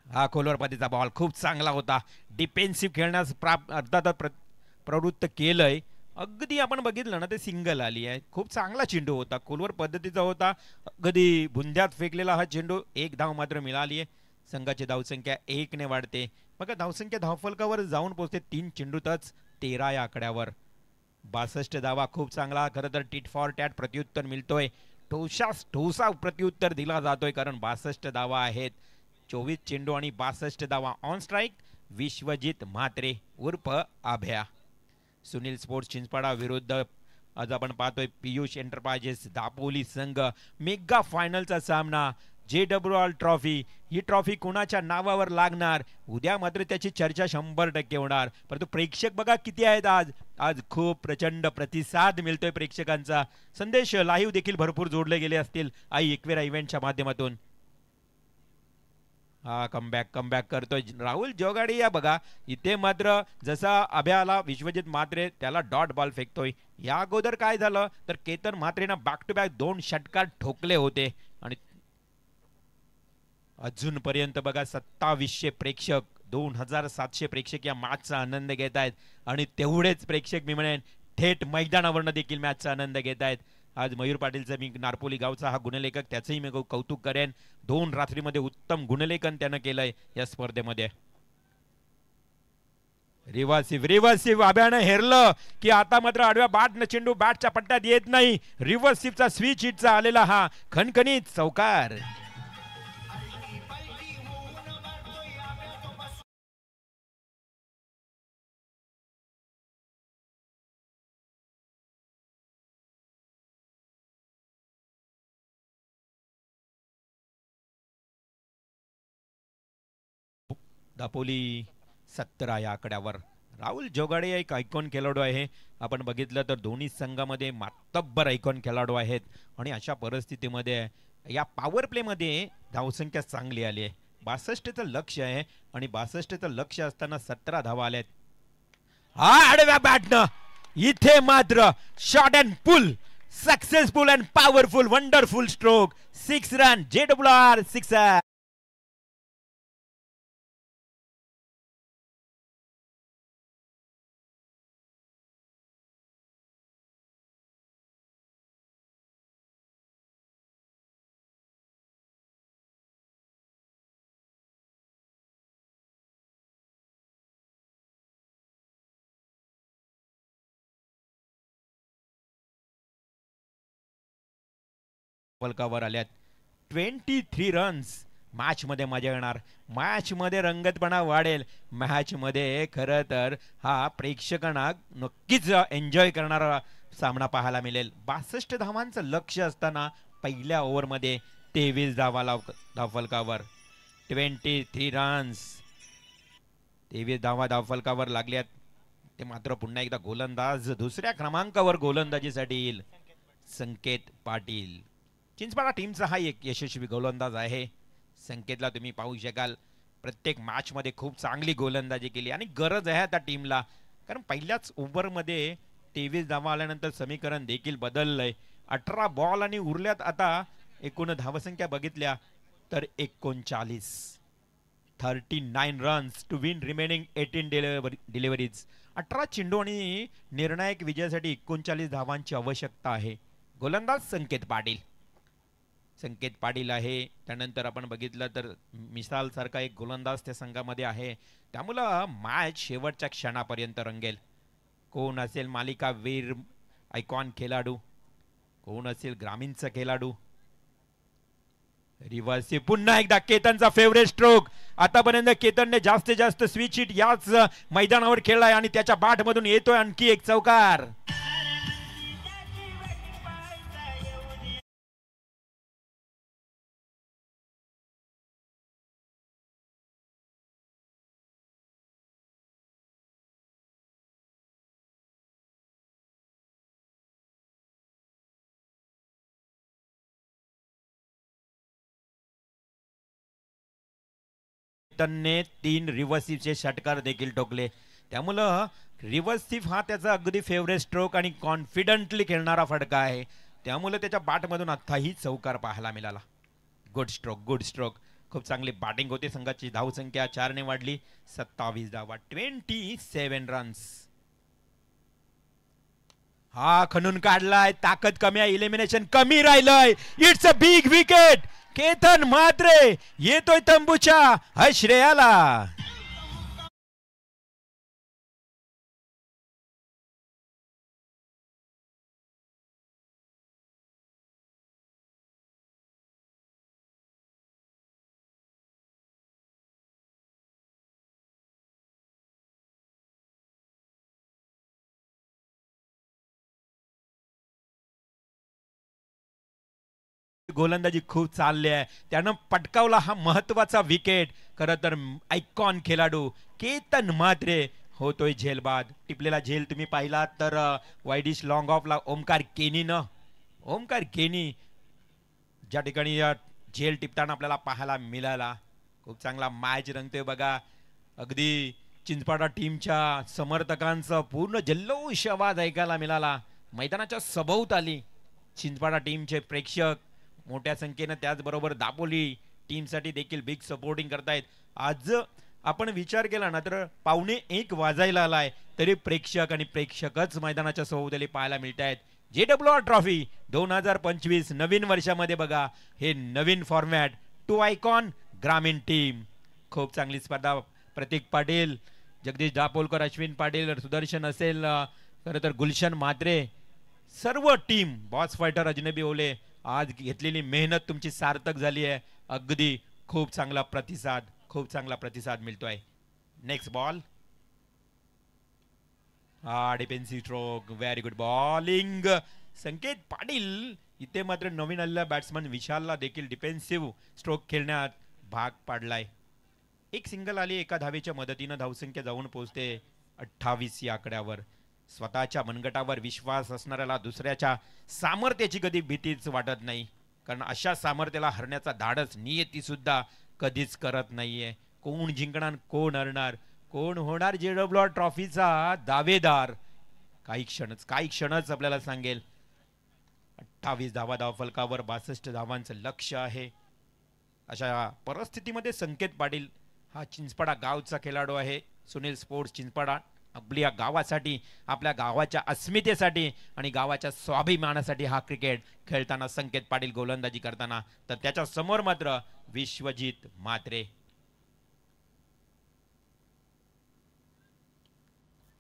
S1: हा खोलवर पद्धतीचा बॉल खूप चांगला होता. डिफेन्सिव्ह खेळण्यास अर्थातच प्रवृत्त केलंय. अगदी आपण बघितलं ना ते सिंगल आली आहे. खूप चांगला चेंडू होता, खोलवर पद्धतीचा होता. अगदी बुंद्यात फेकलेला हा चेंडू. 1 धाव मात्र मिळाली आहे. संघाची धावसंख्या 1 ने वाढते. बघा धावसंख्या धावफलकावर जाऊन पोहोचते. 3 चेंडूतच 13 या आकड्यावर. 62 धावा, खूप चांगला. खरं तर टिट फॉर टॅट प्रत्युत्तर मिळतोय. ठोसा प्रत्युत्तर दिला जातोय, कारण 62 धावा आहेत. 24 चेंडू आणि 62 धावा. ऑन स्ट्राईक विश्वजित म्हात्रे उर्फ आभ्या. सुनील स्पोर्ट्स चिंचपाडा विरुद्ध आज आपण पाहतोय पियुष एंटरप्राइजेस दापोली संघ. मेगा फायनलचा सामना. JWR ट्रॉफी, ही ट्रॉफी कोणाच्या नावावर लागणार उद्या मात्र त्याची चर्चा 100% होणार. परंतु प्रेक्षक बघा किती आहेत आज. आज खूप प्रचंड प्रतिसाद मिळतोय प्रेक्षकांचा. संदेश लाईव्ह देखील भरपूर जोडले गेले असतील आई एकवेरा इव्हेंटच्या माध्यमातून. हा कमबॅक करतोय राहुल जोगाडे. या बघा इथे मात्र जसा अभ्याला विश्वजित म्हात्रे त्याला डॉट बॉल फेकतोय. या अगोदर काय झालं तर केतन म्हात्रेनं बॅक टू बॅक 2 षटकार ठोकले होते. आणि अजूनपर्यंत बघा 2700 प्रेक्षक, 2700 प्रेक्षक या मॅचचा आनंद घेत आहेत. आणि तेवढेच प्रेक्षक मी म्हणेन थेट मैदानावरनं देखील मॅचचा आनंद घेत आहेत. आज मयूर पाटीलचा मी नारपोली गावचा हा गुणलेखक, त्याचंही मी कौतुक करेन. 2 रात्रीमध्ये उत्तम गुणलेखन त्यानं केलंय या स्पर्धेमध्ये. रिव्हर्सिव्ह अभ्यानं हेरलं की आता मात्र आडव्या बॅटनं चेंडू बॅटच्या पट्ट्यात येत नाही. रिव्हर्सिव्हचा स्विच हिटचा आलेला हा खणखणीत चौकार. दापोली 17 या आकड्यावर. राहुल जोगाडे एक आयकॉन खेळाडू आहे. आपण बघितलं तर दोन्ही संघामध्ये मातब्बर आयकॉन खेळाडू आहेत. आणि अशा परिस्थितीमध्ये या पॉवर प्ले मध्ये धावसंख्या चांगली आली आहे. 62चं लक्ष्य आहे आणि 62चं लक्ष्य असताना 17 धावा आल्यात. हा आडव्या बॅटनं इथे मात्र shot and pull successful and powerful wonderful stroke 6 run JWR 6. फलकावर आल्यात 23 रन्स. मॅच मध्ये मजा येणार, मॅच मध्ये रंगतपणा वाढेल, मॅच मध्ये खरं तर हा प्रेक्षकांना नक्कीच एन्जॉय करणारा सामना पाहायला मिळेल. 62 धावांचं लक्ष असताना पहिल्या ओव्हरमध्ये 23 धावफलकावर 23 रन्स. 23 धावा धावफलकावर लागल्यात. ते मात्र पुन्हा एकदा गोलंदाज दुसऱ्या क्रमांकावर गोलंदाजीसाठी येईल संकेत पाटील. चिंचपाडा टीमचा हा एक यशस्वी गोलंदाज आहे. संकेतला तुम्ही पाहू शकाल, प्रत्येक मॅच मध्ये खूप चांगली गोलंदाजी केली आणि गरज आहे त्या टीमला, कारण पहिल्याच ओव्हरमध्ये 23 धावा आल्यानंतर समीकरण देखील बदललंय. 18 बॉल आणि उरल्यात आता एकूण धावसंख्या बघितल्या तर 39 runs to win remaining 18 deliveries. 18 चेंडू आणि निर्णायक विजयासाठी 39 धावांची आवश्यकता आहे. गोलंदाज संकेत पाटील आहे. त्यानंतर आपण बघितलं तर मिसाल सारखा एक गोलंदाज त्या संघामध्ये आहे. त्यामुळं मॅच शेवटच्या क्षणापर्यंत रंगेल. कोण असेल मालिका वीर आयकॉन खेळाडू, कोण असेल ग्रामीणचा खेळाडू. रिव्हर्स पुन्हा एकदा केतनचा फेवरेट स्ट्रोक. आतापर्यंत केतनने जास्तीत जास्त स्विच हिट याच मैदानावर खेळलाय आणि त्याच्या बाट मधून येतोय आणखी एक चौकार. ने 3 रिव्हर्सिव्हचे षटकार देखील ठोकले. त्यामुळं रिव्हर्सिव्ह हा त्याचा अगदी फेवरेट स्ट्रोक आणि कॉन्फिडंटली खेळणारा फटका आहे. त्यामुळे त्याच्या बॅटमधून आताही चौकार पाहायला मिळाला. Good stroke. खूप चांगली बॅटिंग होती. संघाची धावसंख्या 4 ने वाढली. 27 धावा, 27 रन्स. हा खणून काढलाय, ताकद कमी आहे, इलिमिनेशन कमी राहिलंय. It's a big wicket. Ketan Mhatre येतोय तंबूच्या आश्रयाला. गोलंदाजी खूप चालली आहे. त्यानं पटकावला हा महत्वाचा विकेट. खरं तर आयकॉन खेळाडू केतन म्हात्रे होतोय झेलबाद. टिपलेला झेल तुम्ही पाहिला तर वाईडिश लॉंग ऑफला ओमकार केनी ज्या ठिकाणी झेल टिपताना आपल्याला पाहायला मिळाला. खूप चांगला मॅच रंगतोय बघा. अगदी चिंचपाडा टीमच्या समर्थकांचा पूर्ण जल्लोष आवाज ऐकायला मिळाला. मैदानाच्या सभोवताली चिंचपाडा टीमचे प्रेक्षक मोठ्या संख्येने, त्याचबरोबर दापोली टीमसाठी देखील बिग सपोर्टिंग करतायत. आज आपण विचार केला ना तर 1:15 वाजायला आलाय तरी प्रेक्षक आणि प्रेक्षकच मैदानाच्या सभोवताली पाहायला मिळत आहेत. JWR ट्रॉफी 2025 नवीन वर्षामध्ये बघा हे नवीन फॉर्मॅट. 2 आयकॉन ग्रामीण टीम. खूप चांगली स्पर्धा. प्रतीक पाटील, जगदीश दापोलकर, अश्विन पाटील, सुदर्शन असेल, खरं तर गुलशन म्हात्रे, सर्व टीम, बॉस फायटर अजनबी ओले, आज घेतलेली मेहनत तुमची सार्थक झाली आहे. अगदी खूप चांगला प्रतिसाद मिळतोय. Next ball. Defensive stroke. Very good bowling Sanket Patil. इथे मात्र नवीन आलेला बॅट्समन विशालला देखील डिफेन्सिव्ह स्ट्रोक खेळण्यात भाग पाडलाय. एक सिंगल आली एका धावेच्या मदतीनं धावसंख्या जाऊन पोहोचते 28 या आकड्यावर. स्वतःच्या मनगटावर विश्वास असणाऱ्याला दुसऱ्याच्या सामर्थ्याची कधी भीतीच वाटत नाही, कारण अशा सामर्थ्याला हरण्याचा धाडस नियती सुद्धा कधीच करत नाहीये. कोण जिंकणार, कोण हरणार, कोण होणार JWR ट्रॉफीचा दावेदार, काही क्षणच आपल्याला सांगेल. 28 धावा धावफलकावर 62 धावांचं लक्ष आहे. अशा परिस्थितीमध्ये संकेत पाटील हा चिंचपाडा गावचा खेळाडू आहे. सुनील स्पोर्ट्स चिंचपाडा आपल्या गावासाठी, आपल्या गावाच्या अस्मितेसाठी आणि गावाच्या स्वाभिमानासाठी हा क्रिकेट खेळताना संकेत पाटील गोलंदाजी करताना, तर त्याच्या समोर मात्र विश्वजित म्हात्रे.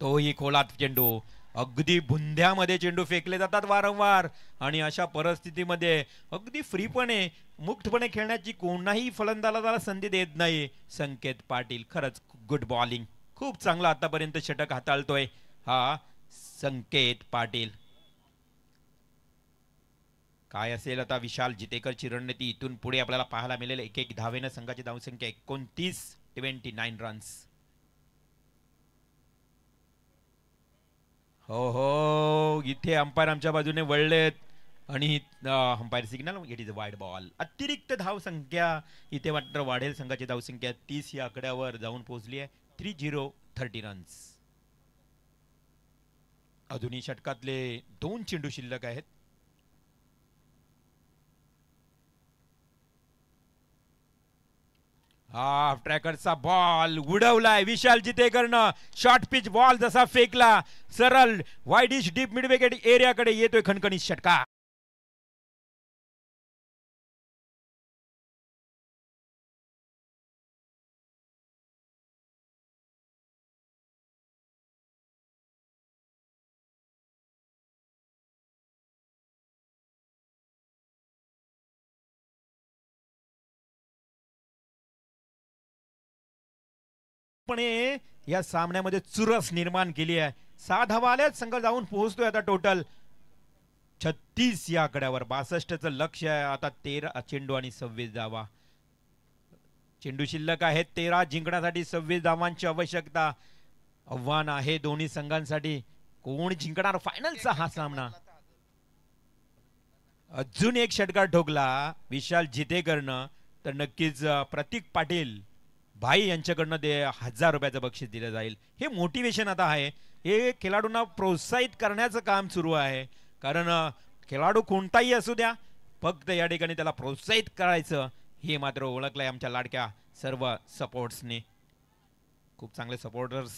S1: तोही खोलात चेंडू, अगदी बुंध्यामध्ये चेंडू फेकले जातात वारंवार आणि अशा परिस्थितीमध्ये अगदी फ्रीपणे मुक्तपणे खेळण्याची कोणाही फलंदाजाला संधी देत नाही संकेत पाटील. खरंच गुड बॉलिंग, खूप चांगला आतापर्यंत षटक हाताळतोय हा संकेत पाटील. काय असेल आता विशाल जितेकरची रणनीती इथून पुढे आपल्याला पाहायला मिळेल. एक एक धावेनं संघाची धावसंख्या 29 रन्स. हो हो, इथे अंपायर आमच्या बाजूने वळलेत आणि umpire signal, it is wide ball. अतिरिक्त धावसंख्या इथे मात्र वाढेल. संघाची धावसंख्या 30 या आकड्यावर जाऊन पोहोचली आहे. 30 रन्स. अजूनही षटकातले 2 चेंडू शिल्लक आहेत. हाफ ट्रॅकरचा बॉल उडवलाय विशाल जितेकरनं. शॉर्ट पिच बॉल जसा फेकला सरळ वाईडिश डीप मिड विकेट एरियाकडे येतोय खणखणीत षटका. या सामन्यामध्ये चुरस निर्माण केली आहे. 6 धावा आल्यात, संघ जाऊन पोहोचतोय आता टोटल 36 या आकड्यावर. 62चं लक्ष आहे आता. 13 चेंडू आणि 26 धावा. चेंडू शिल्लक आहेत 13, जिंकण्यासाठी 26 धावांची आवश्यकता. आव्हान आहे दोन्ही संघांसाठी. कोण जिंकणार फायनलचा हा सामना. अजून एक षटकार ठोकला विशाल जितेकरनं, तर नक्कीच प्रतीक पाटील भाई यांच्याकडनं 1000 रुपयाचं बक्षीस दिलं जाईल. हे मोटिवेशन आता आहे. हे खेळाडूंना प्रोत्साहित करण्याचं काम सुरू आहे. कारण खेळाडू कोणताही असू द्या, फक्त या ठिकाणी त्याला प्रोत्साहित करायचं हे मात्र ओळखलंय आमच्या लाडक्या सर्व सपोर्ट्सने. खूप चांगले सपोर्टर्स.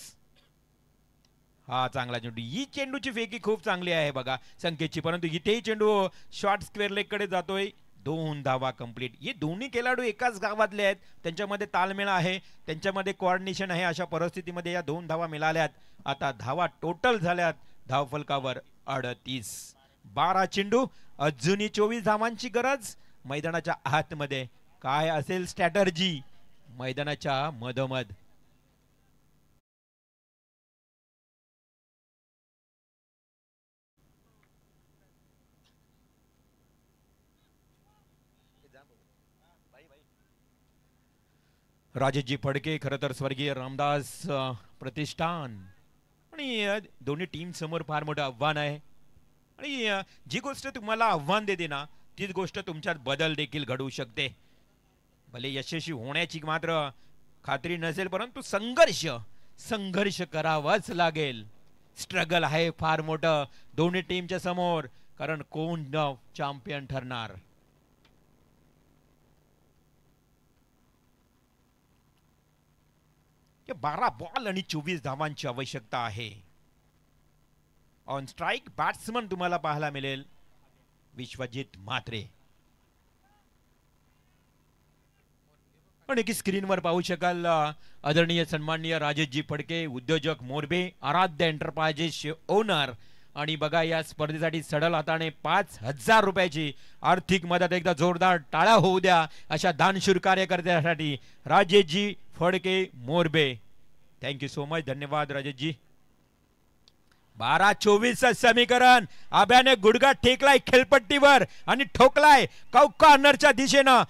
S1: हा चांगला चेंडू, ही चेंडूची फेकी खूप चांगली आहे बघा संकेतची, परंतु इथेही चेंडू शॉर्ट स्क्वेअर लेग कडे जातोय. 2 धावा कंप्लीट. हे दोन्ही खेळाडू एकाच गावातले आहेत, त्यांच्यामध्ये ताळमेळ आहे, त्यांच्यामध्ये कोऑर्डिनेशन आहे. अशा परिस्थितीमध्ये या 2 धावा मिळाल्यात. आता धावा टोटल झाल्यात धावफलकावर 38. 12 चेंडू, अजूनही 24 धावांची गरज. मैदानाच्या आतमध्ये काय असेल स्ट्रॅटर्जी मैदानाच्या मधोमध. राजेशजी फडके, खरं तर स्वर्गीय रामदास प्रतिष्ठान, आणि दोन्ही टीम समोर फार मोठं आव्हान आहे. आणि जी गोष्ट तुम्हाला आव्हान देते ना, तीच गोष्ट तुमच्यात बदल देखील घडवू शकते. भले यशस्वी होण्याची मात्र खात्री नसेल, परंतु संघर्ष करावाच लागेल. स्ट्रगल आहे फार मोठं दोन्ही टीमच्या समोर, कारण कोण चॅम्पियन ठरणार. या 12 बॉल आणि 24 धावांची आवश्यकता आहे. ऑन स्ट्राइक बॅट्समन तुम्हाला पाहायला मिळेल विश्वजित म्हात्रे. आणि की स्क्रीनवर पाहू शकाल आदरणीय सन्माननीय राजेशजी फडके, उद्योजक मोरबे, आराध्य एंटरप्राइजेस ओनर. आणि बघा या स्पर्धेसाठी सडल हाताने 5000 रुपयाची आर्थिक मदत. एकदा जोरदार टाळ्या होऊ द्या अशा दानशूर कार्यकर्त्यासाठी Rajeshji Phadke Morbe. Thank you so much, धन्यवाद राजेशजी. 12-24 समीकरण. आब्याने गुडघा टेकलाय खेळपट्टीवर आणि ठोकलाय कॉर्नरच्या दिशेनं.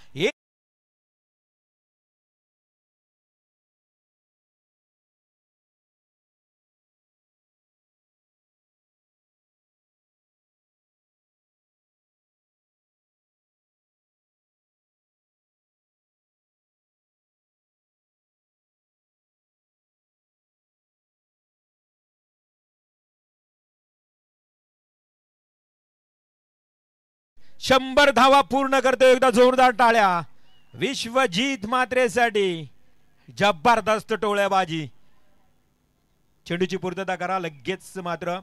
S1: 100 धावा पूर्ण करतो. एकदा जोरदार टाळ्या विश्वजित म्हात्रेसाठी. जबरदस्त टोळ्याबाजी. चेंडूची पूर्तता करा लगेच. मात्र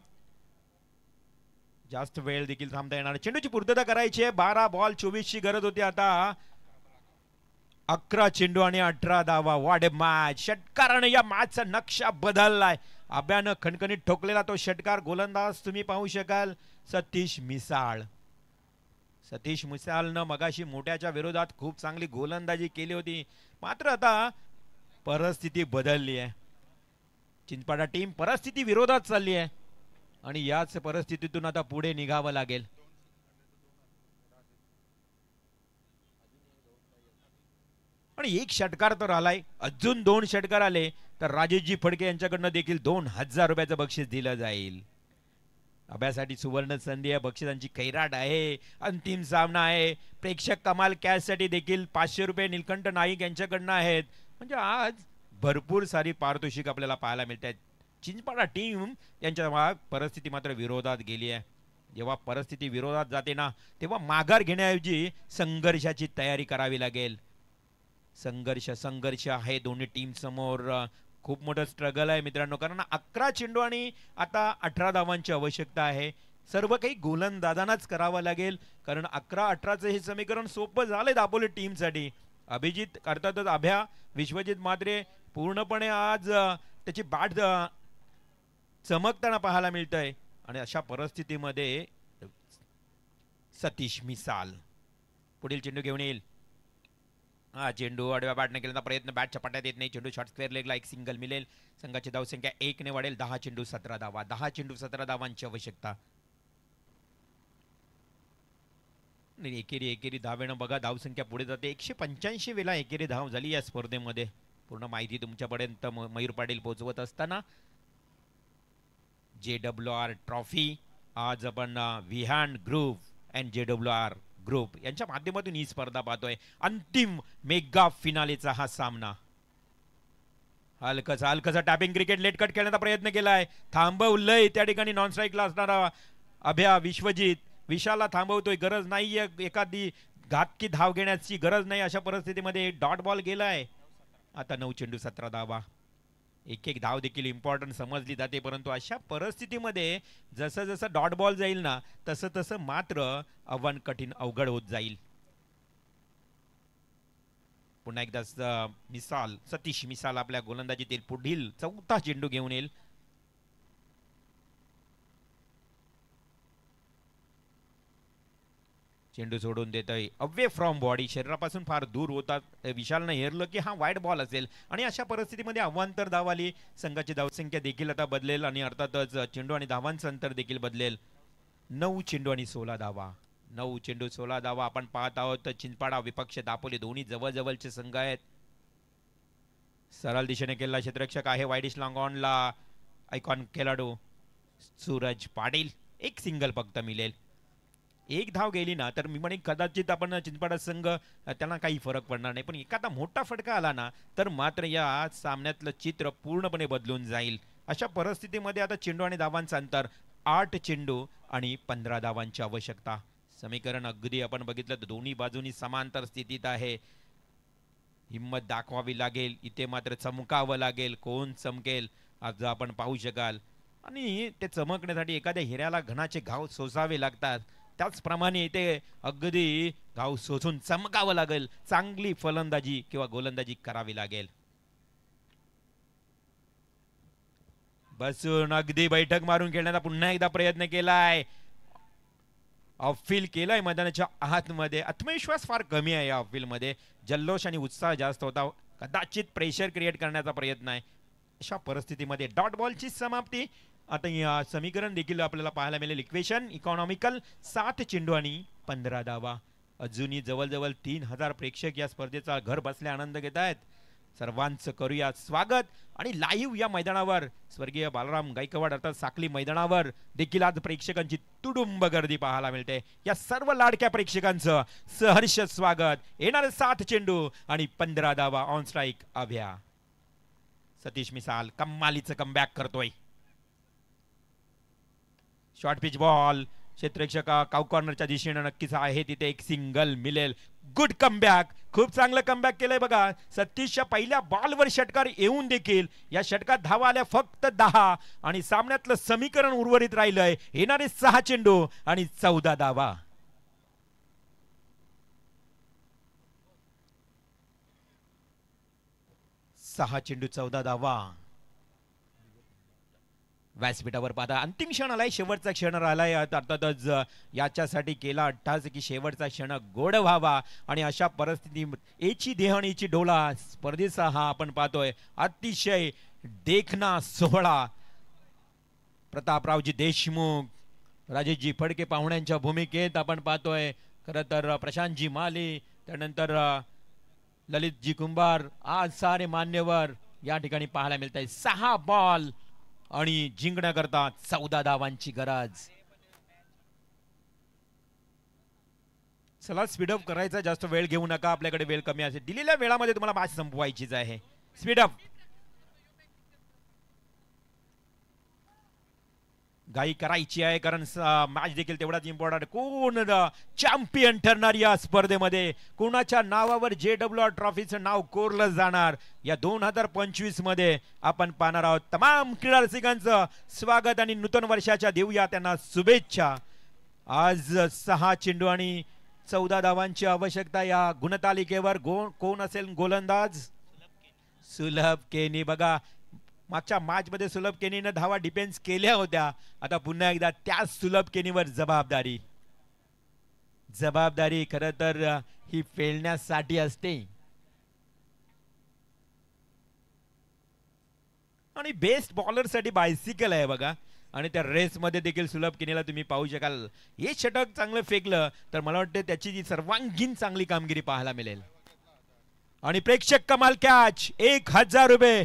S1: जास्त वेळ देखील थांबता येणार. चेंडूची पूर्तता करायची आहे. 12 बॉल 24 ची गरज होती. आता 11 चेंडू आणि 18 धावा. वाट मॅच. षटकाराने या मॅचचा नक्षा बदललाय. अभ्यानं खणखणीत ठोकलेला तो षटकार. गोलंदाज तुम्ही पाहू शकाल सतीश मिसाळ. सतीश मिसाळनं मगाशी मोठ्याच्या विरोधात खूप चांगली गोलंदाजी केली होती. मात्र आता परिस्थिती बदलली आहे. चिंचपाडा टीम परिस्थिती विरोधात चालली आहे आणि याच परिस्थितीतून आता पुढे निघावं लागेल. आणि एक षटकार तर आलाय. अजून 2 षटकार आले तर राजेशजी फडके यांच्याकडनं देखील 2000 रुपयाचं बक्षीस दिलं जाईल. अभ्यासाठी सुवर्ण संधी आहे. बक्षिसांची खैराट आहे. अंतिम सामना आहे. प्रेक्षक कमाल कॅश साठी देखील 500 रुपये निलकंठ नाईक यांच्याकडनं आहेत. म्हणजे आज भरपूर सारी पारितोषिक आपल्याला पाहायला मिळत आहेत. चिंचपाडा टीम यांच्या परिस्थिती मात्र विरोधात गेली आहे. जेव्हा परिस्थिती विरोधात जाते ना तेव्हा माघार घेण्याऐवजी संघर्षाची तयारी करावी लागेल. संघर्ष आहे दोन्ही टीम समोर. खूप मोठं स्ट्रगल आहे मित्रांनो. कारण 11 चेंडू आणि आता 18 धावांची आवश्यकता आहे. सर्व काही गोलंदाजांनाच करावं लागेल. कारण 11-18चं हे समीकरण सोपं झालंय दापोली टीमसाठी. अभिजित अर्थातच अभ्या विश्वजित म्हात्रे पूर्णपणे आज त्याची बाट चमकताना पाहायला मिळतंय. आणि अशा परिस्थितीमध्ये सतीश मिसाल पुढील चेंडू घेऊन येईल. हा चेंडू आडव्या बॅटने केल्याचा प्रयत्न. बॅट चपाट्यात येत नाही. चेंडू शॉर्ट स्क्वेअर लेगला एक सिंगल मिळेल. संघाची धावसंख्या 1 ने वाढेल. 10 चेंडू 17 धावा. 10 चेंडू 17 धावांची आवश्यकता. एकेरी धावेनं बघा धावसंख्या पुढे जाते. 185 वेळा एकेरी धाव झाली या स्पर्धेमध्ये. पूर्ण माहिती तुमच्यापर्यंत मयूर पाटील पोहोचवत असताना JWR ट्रॉफी आज आपण Vihaan group and JWR group यांच्या माध्यमातून ही स्पर्धा पाहतोय. अंतिम मेगा फिनालेचा हा सामना. हलकसा टॅपिंग क्रिकेट लेट कट खेळण्याचा प्रयत्न केलाय. थांबवलंय त्या ठिकाणी नॉन स्ट्राईकला असणारा अभ्या विश्वजित. विशालला थांबवतोय. गरज नाहीये एखादी घातकी धाव घेण्याची गरज नाही. अशा परिस्थितीमध्ये डॉट बॉल गेलाय. आता 9 चेंडू 17 धावा. एक धाव देखील इम्पॉर्टंट समजली जाते. परंतु अशा परिस्थितीमध्ये जसं जसं डॉट बॉल जाईल ना तसं तसं मात्र आव्हान कठीण अवघड होत जाईल. पुन्हा एकदा सतीश मिसाल आपल्या गोलंदाजीतील पुढील 4था चेंडू घेऊन येईल. चेंडू सोडून देतोय. Away from body. शरीरापासून फार दूर होतात. विशालनं हेरलं की हा वाईड बॉल असेल आणि अशा परिस्थितीमध्ये अवांतर धाव आली. संघाची धावसंख्या देखील आता बदलेल आणि अर्थातच चेंडू आणि धावांचं अंतर देखील बदलेल. 9 चेंडू आणि 16 धावा. 9 चेंडू 16 धावा आपण पाहत आहोत. चिंचपाडा विपक्ष दापोली दोन्ही जवळजवळचे संघ आहेत. सरळ दिशेने केलेला क्षेत्ररक्षक आहे वाईडिश लॉंग ऑनला आयकॉन खेळाडू सूरज पाटील. एक सिंगल फक्त मिळेल. एक धाव गेली ना तर मी म्हणे कदाचित आपण चिंचपाडा संघ त्यांना काही फरक पडणार नाही. पण एखादा मोठा फटका आला ना तर मात्र या सामन्यातलं चित्र पूर्णपणे बदलून जाईल. अशा परिस्थितीमध्ये आता चेंडू आणि धावांचं अंतर 8 चेंडू आणि 15 धावांची आवश्यकता. समीकरण अगदी आपण बघितलं तर दोन्ही बाजूनी समांतर स्थितीत आहे. हिम्मत दाखवावी लागेल. इथे मात्र चमकावं लागेल. कोण चमकेल आज आपण पाहू शकाल. आणि ते चमकण्यासाठी एखाद्या हिऱ्याला घणाचे घाव सोसावे लागतात. त्याचप्रमाणे इथे अगदी घाव सोसून चमकावं लागेल. चांगली फलंदाजी किंवा गोलंदाजी करावी लागेल. बसून अगदी बैठक मारून खेळण्याचा पुन्हा एकदा प्रयत्न केलाय. ऑफफील केलाय मैदानाच्या आतमध्ये. आत्मविश्वास फार कमी आहे या ऑफफील मध्ये. जल्लोष आणि उत्साह जास्त होता. कदाचित प्रेशर क्रिएट करण्याचा प्रयत्न आहे. अशा परिस्थितीमध्ये डॉट बॉलची समाप्ती. आता या समीकरण देखील आपल्याला पाहायला मिळेल. Equation economical. 7 चेंडू आणि 15 धावा. अजूनही जवळजवळ 3000 प्रेक्षक या स्पर्धेचा घर बसल्या आनंद घेत आहेत. सर्वांचं करूया स्वागत. आणि लाईव्ह या मैदानावर स्वर्गीय बालराम गायकवाड अर्थात साखली मैदानावर देखील आज प्रेक्षकांची तुडुंब गर्दी पाहायला मिळते. या सर्व लाडक्या प्रेक्षकांचं सहर्ष स्वागत. येणारे 7 चेंडू आणि 15 धावा. On strike Abhya. सतीश मिसाल कमालीचं कमबॅक करतोय. Short pitch ball. क्षेत्ररक्षक काउ कॉर्नरच्या दिशेने नक्कीच आहे तिथे एक सिंगल मिळेल. गुड कमबॅक, खूप चांगलं कमबॅक केलंय बघा. सतीशच्या पहिल्या बॉलवर षटकार येऊन देखील या षटकात धावा आल्या फक्त 10 आणि सामन्यातलं समीकरण उर्वरित राहिलंय. येणारे 6 चेंडू आणि 14 धावा. सहा चेंडू 14 धावा. व्यासपीठावर पाहता अंतिम क्षण आलाय, शेवटचा क्षण राहिलाय. अर्थातच याच्यासाठी केला अट्टास की शेवटचा क्षण गोड व्हावा आणि अशा परिस्थितीत एची देहणीची डोला स्पर्धेचा हा आपण पाहतोय अतिशय देखना सोहळा. प्रतापरावजी देशमुख, राजेशजी फडके पाहुण्यांच्या भूमिकेत आपण पाहतोय. खरं तर प्रशांतजी माले, त्यानंतर ललितजी कुंभार, आज सारे मान्यवर या ठिकाणी पाहायला मिळत आहे. 6 बॉल आणि जिंकण्याकरता 14 धावांची गरज. चला स्पीडअप करायचा, जास्त वेळ घेऊ नका, आपल्याकडे वेळ कमी असेल. दिलेल्या वेळामध्ये तुम्हाला मॅच संपवायचीच आहे. स्पीडअप, घाई करायची आहे कारण मॅच देखील तेवढाच इम्पॉर्टंट. कोण चॅम्पियन ठरणार या स्पर्धेमध्ये, कोणाच्या नावावर JWR ट्रॉफीचं नाव कोरलं जाणार या 2025 मध्ये आपण पाहणार आहोत. तमाम क्रीडा रसिकांचं स्वागत आणि नूतन वर्षाच्या देऊया त्यांना शुभेच्छा. आज 6 चेंडू आणि 14 धावांची आवश्यकता या गुणतालिकेवर. कोण असेल गोलंदाज? सुलभ केनी. बघा मागच्या मॅच मध्ये सुलभ केनीने धावा डिफेन्स केल्या होत्या, आता पुन्हा एकदा त्याच सुलभ केनीवर जबाबदारी खरं तर ही फेलण्यासाठी असते. आणि बेस्ट बॉलर साठी बायसिकल आहे बघा. आणि त्या रेस मध्ये देखील सुलभ केनीला तुम्ही पाहू शकाल. हे षटक चांगलं फेकलं तर मला वाटतं त्याची जी सर्वांगीण चांगली कामगिरी पाहायला मिळेल. आणि प्रेक्षक कमाल कॅच 1000 रुपये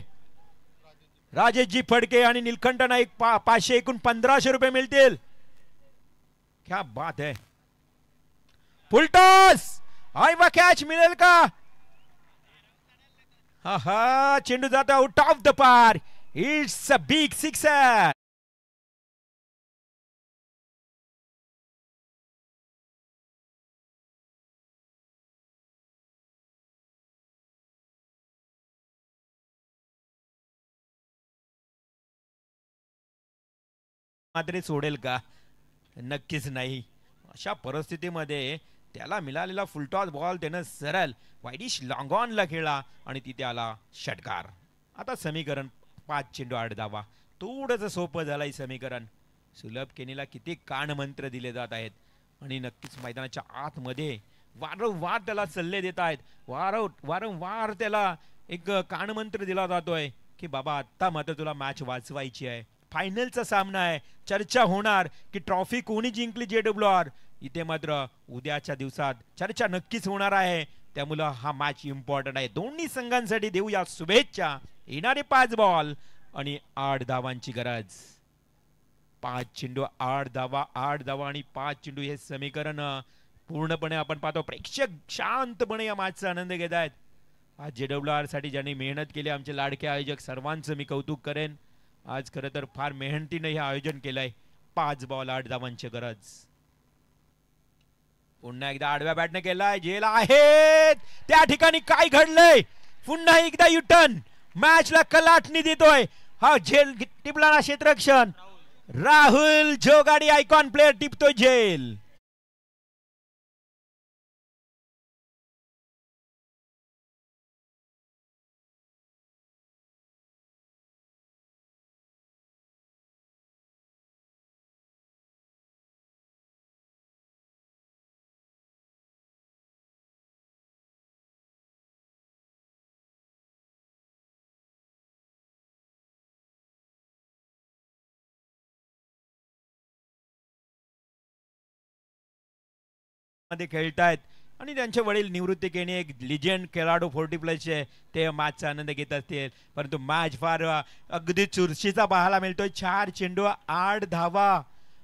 S1: राजेशजी फडके आणि निलकंठ नाईक 500 एकूण 1500 रुपये मिळतील. क्या बात है. फुलटॉस वा कॅच मिळेल का? हा चेंडू जातो आउट ऑफ द पार. It's a big sixer. मात्र सोडेल का? नक्कीच नाही. अशा परिस्थितीमध्ये त्याला मिळालेला फुलटॉस बॉल त्यानं सरळ वाईडिश लॉंग ऑनला खेळला आणि तिथे आला षटकार. आता समीकरण 5 चेंडू 8 धावा. थोडंसं सोपं झालंय समीकरण. सुलभ केनीला किती कानमंत्र दिले जात आहेत आणि नक्कीच मैदानाच्या आतमध्ये वारंवार त्याला सल्ले देत आहेत. वारंवार त्याला एक कानमंत्र दिला जातोय की बाबा आता मात्र तुला मॅच वाचवायची आहे. फायनलचा सामना आहे, चर्चा होणार की ट्रॉफी कोणी जिंकली JWR. इथे मात्र उद्याच्या दिवसात चर्चा नक्कीच होणार आहे. त्यामुळे हा मॅच इम्पॉर्टंट आहे. दोन्ही संघांसाठी देऊया शुभेच्छा. येणारे 5 बॉल आणि 8 धावांची गरज. 5 चेंडू 8 धावा, 8 धावा आणि 5 चेंडू हे समीकरण पूर्णपणे आपण पाहतो. प्रेक्षक शांतपणे या मॅचचा आनंद घेत आहेत. आज JWR साठी ज्यांनी मेहनत केली आमचे लाडके आयोजक सर्वांचं मी कौतुक करेन. आज खरं तर फार मेहनतीने हे आयोजन केलंय. 5 बॉल 8 धावांची गरज. पुन्हा एकदा आडव्या बॅटने केलाय. झेल आहेत त्या ठिकाणी काय घडलंय? पुन्हा एकदा युटर्न मॅचला कलाटणी देतोय. हा झेल टिपला क्षेत्ररक्षण राहुल जोगाडी आयकॉन प्लेयर टिपतोय झेल. मध्ये खेळतायत आणि त्यांचे वडील निवृत्ती केनी एक लिजेंड खेळाडू 40 प्लसचे ते मॅचचा आनंद घेत असतील. परंतु मॅच फार अगदी चुरशीचा पाहायला मिळतोय. 4 चेंडू 8 धावा.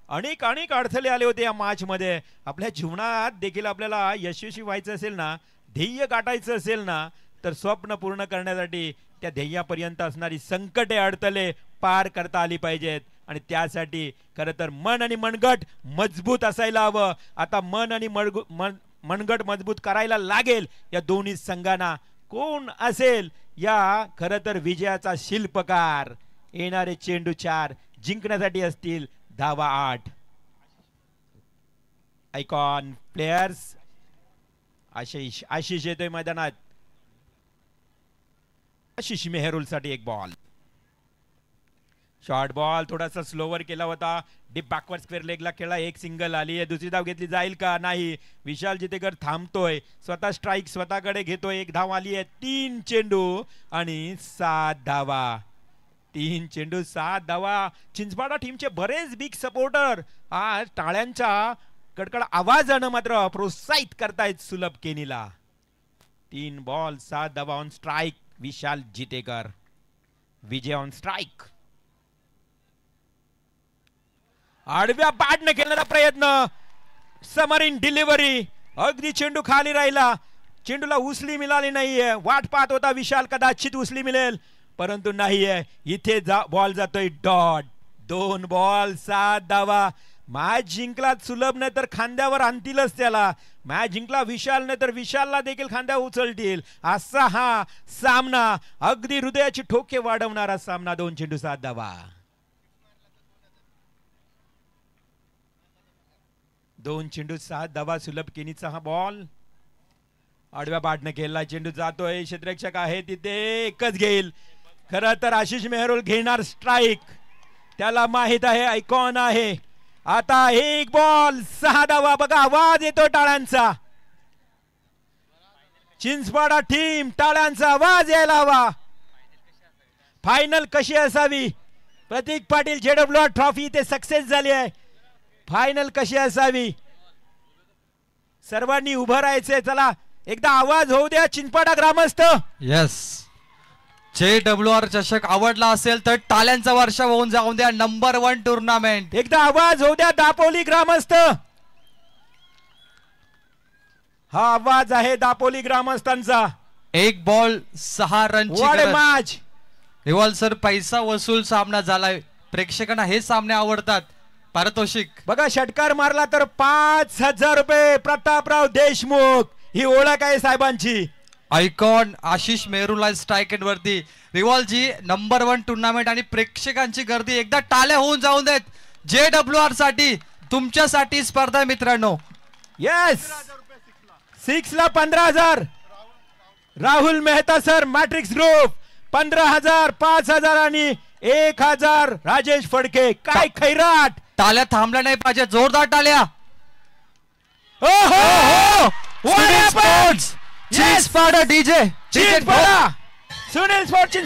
S1: अनेक अडथळे आले होते या मॅच मध्ये. आपल्या जीवनात देखील आपल्याला यशस्वी व्हायचं असेल ना, ध्येय गाठायचं असेल ना, तर स्वप्न पूर्ण करण्यासाठी त्या ध्येयापर्यंत असणारी संकटे अडथळे पार करता आली पाहिजेत. आणि त्यासाठी खरं तर मन आणि मनगट मजबूत असायला हवं. आता मन आणि मनगट मजबूत करायला लागेल या दोन्ही संघांना. कोण असेल या खरं तर विजयाचा शिल्पकार. येणारे चेंडू 4 जिंकण्यासाठी असतील धावा 8. आयकॉन प्लेयर्स आशिष येतोय मैदानात. आशिष मेहरुल साठी एक बॉल. शॉर्ट बॉल थोडासा स्लोवर केला होता. डीप बॅकवर्ड स्क्वेअर लेगला खेळला. एक सिंगल आली आहे. दुसरी धाव घेतली जाईल का? नाही. विशाल जितेकर थांबतोय. स्वतः स्ट्राईक स्वतःकडे घेतोय. एक धाव आली आहे. 3 चेंडू आणि 7 धावा. 3 चेंडू 7 धावा. चिंचपाडा टीमचे बरेच बिग सपोर्टर आज टाळ्यांच्या कडकड आवाजानं मात्र प्रोत्साहित करतायत सुलभ केनीला. 3 बॉल 7 धावा. On strike Vishal Jitekar. Vijay on strike. आडव्या बॅटने केलेला प्रयत्न. समरिन डिलिव्हरी. अगदी चेंडू खाली राहिला. चेंडूला उचली मिळाली नाहीये. वाट पाहत होता विशाल कदाचित उचली मिळेल परंतु नाहीये. इथे बॉल जातोय डॉट. 2 बॉल 7 धावा. मॅच जिंकला सुलभ नाही तर खांद्यावर आणतीलच त्याला. मॅच जिंकला विशाल नाही तर विशालला देखील खांद्यावर उचलतील असा हा सामना. अगदी हृदयाची ठोके वाढवणारा सामना. 2 चेंडू 7 धावा. 2 चेंडू 7 धावा. सुलभ केनीचा हा बॉल आडव्या बॅटने खेळला. चेंडू जातोय. क्षेत्ररक्षक आहे तिथे एकच घेईल. खरं तर आशिष मेहरुल घेणार स्ट्राईक. त्याला माहित आहे आयकॉन आहे. आता 1 बॉल 6 धावा. बघा आवाज येतो टाळ्यांचा. चिंचपाडा टीम टाळ्यांचा आवाज यायला हवा. फायनल कशी असावी? प्रतीक पाटील JWR ट्रॉफी इथे सक्सेस झाली आहे. फायनल कशी असावी? सर्वांनी उभं राहायचंय. चला एकदा आवाज होऊ द्या चिंचपाडा ग्रामस्थ.
S2: यस. JWR चषक आवडला असेल तर टाळ्यांचा वर्षाव होऊन जाऊन द्या. Number 1 tournament.
S1: एकदा आवाज होऊ द्या दापोली ग्रामस्थ. हा आवाज आहे दापोली ग्रामस्थांचा.
S2: 1 बॉल 6 रनची
S1: मॅच.
S2: रिवाल सर पैसा वसूल सामना झालाय. प्रेक्षकांना हे सामने आवडतात. पारितोषिक
S1: बघा षटकार मारला तर 5,000 रुपये. प्रतापराव देशमुख ही ओळख आहे साहेबांची.
S2: Icon Ashish Mehrul strike end वरती. रिवाल जी नंबर 1 टुर्नामेंट आणि प्रेक्षकांची गर्दी. एकदा टाळ्या होऊन जाऊन देत JWR साठी. तुमच्यासाठी स्पर्धा मित्रांनो.
S1: येस 6 ला 15,000. Rahul Mehta sir matrix group 15,000 5,000 आणि 1,000 राजेश फडके. काय खैराट.
S2: टाळ्या थांबल्या नाही पाहिजे. जोरदार टाळ्या.
S1: Chinchpada
S2: Chinchpada DJ
S1: Sunil sports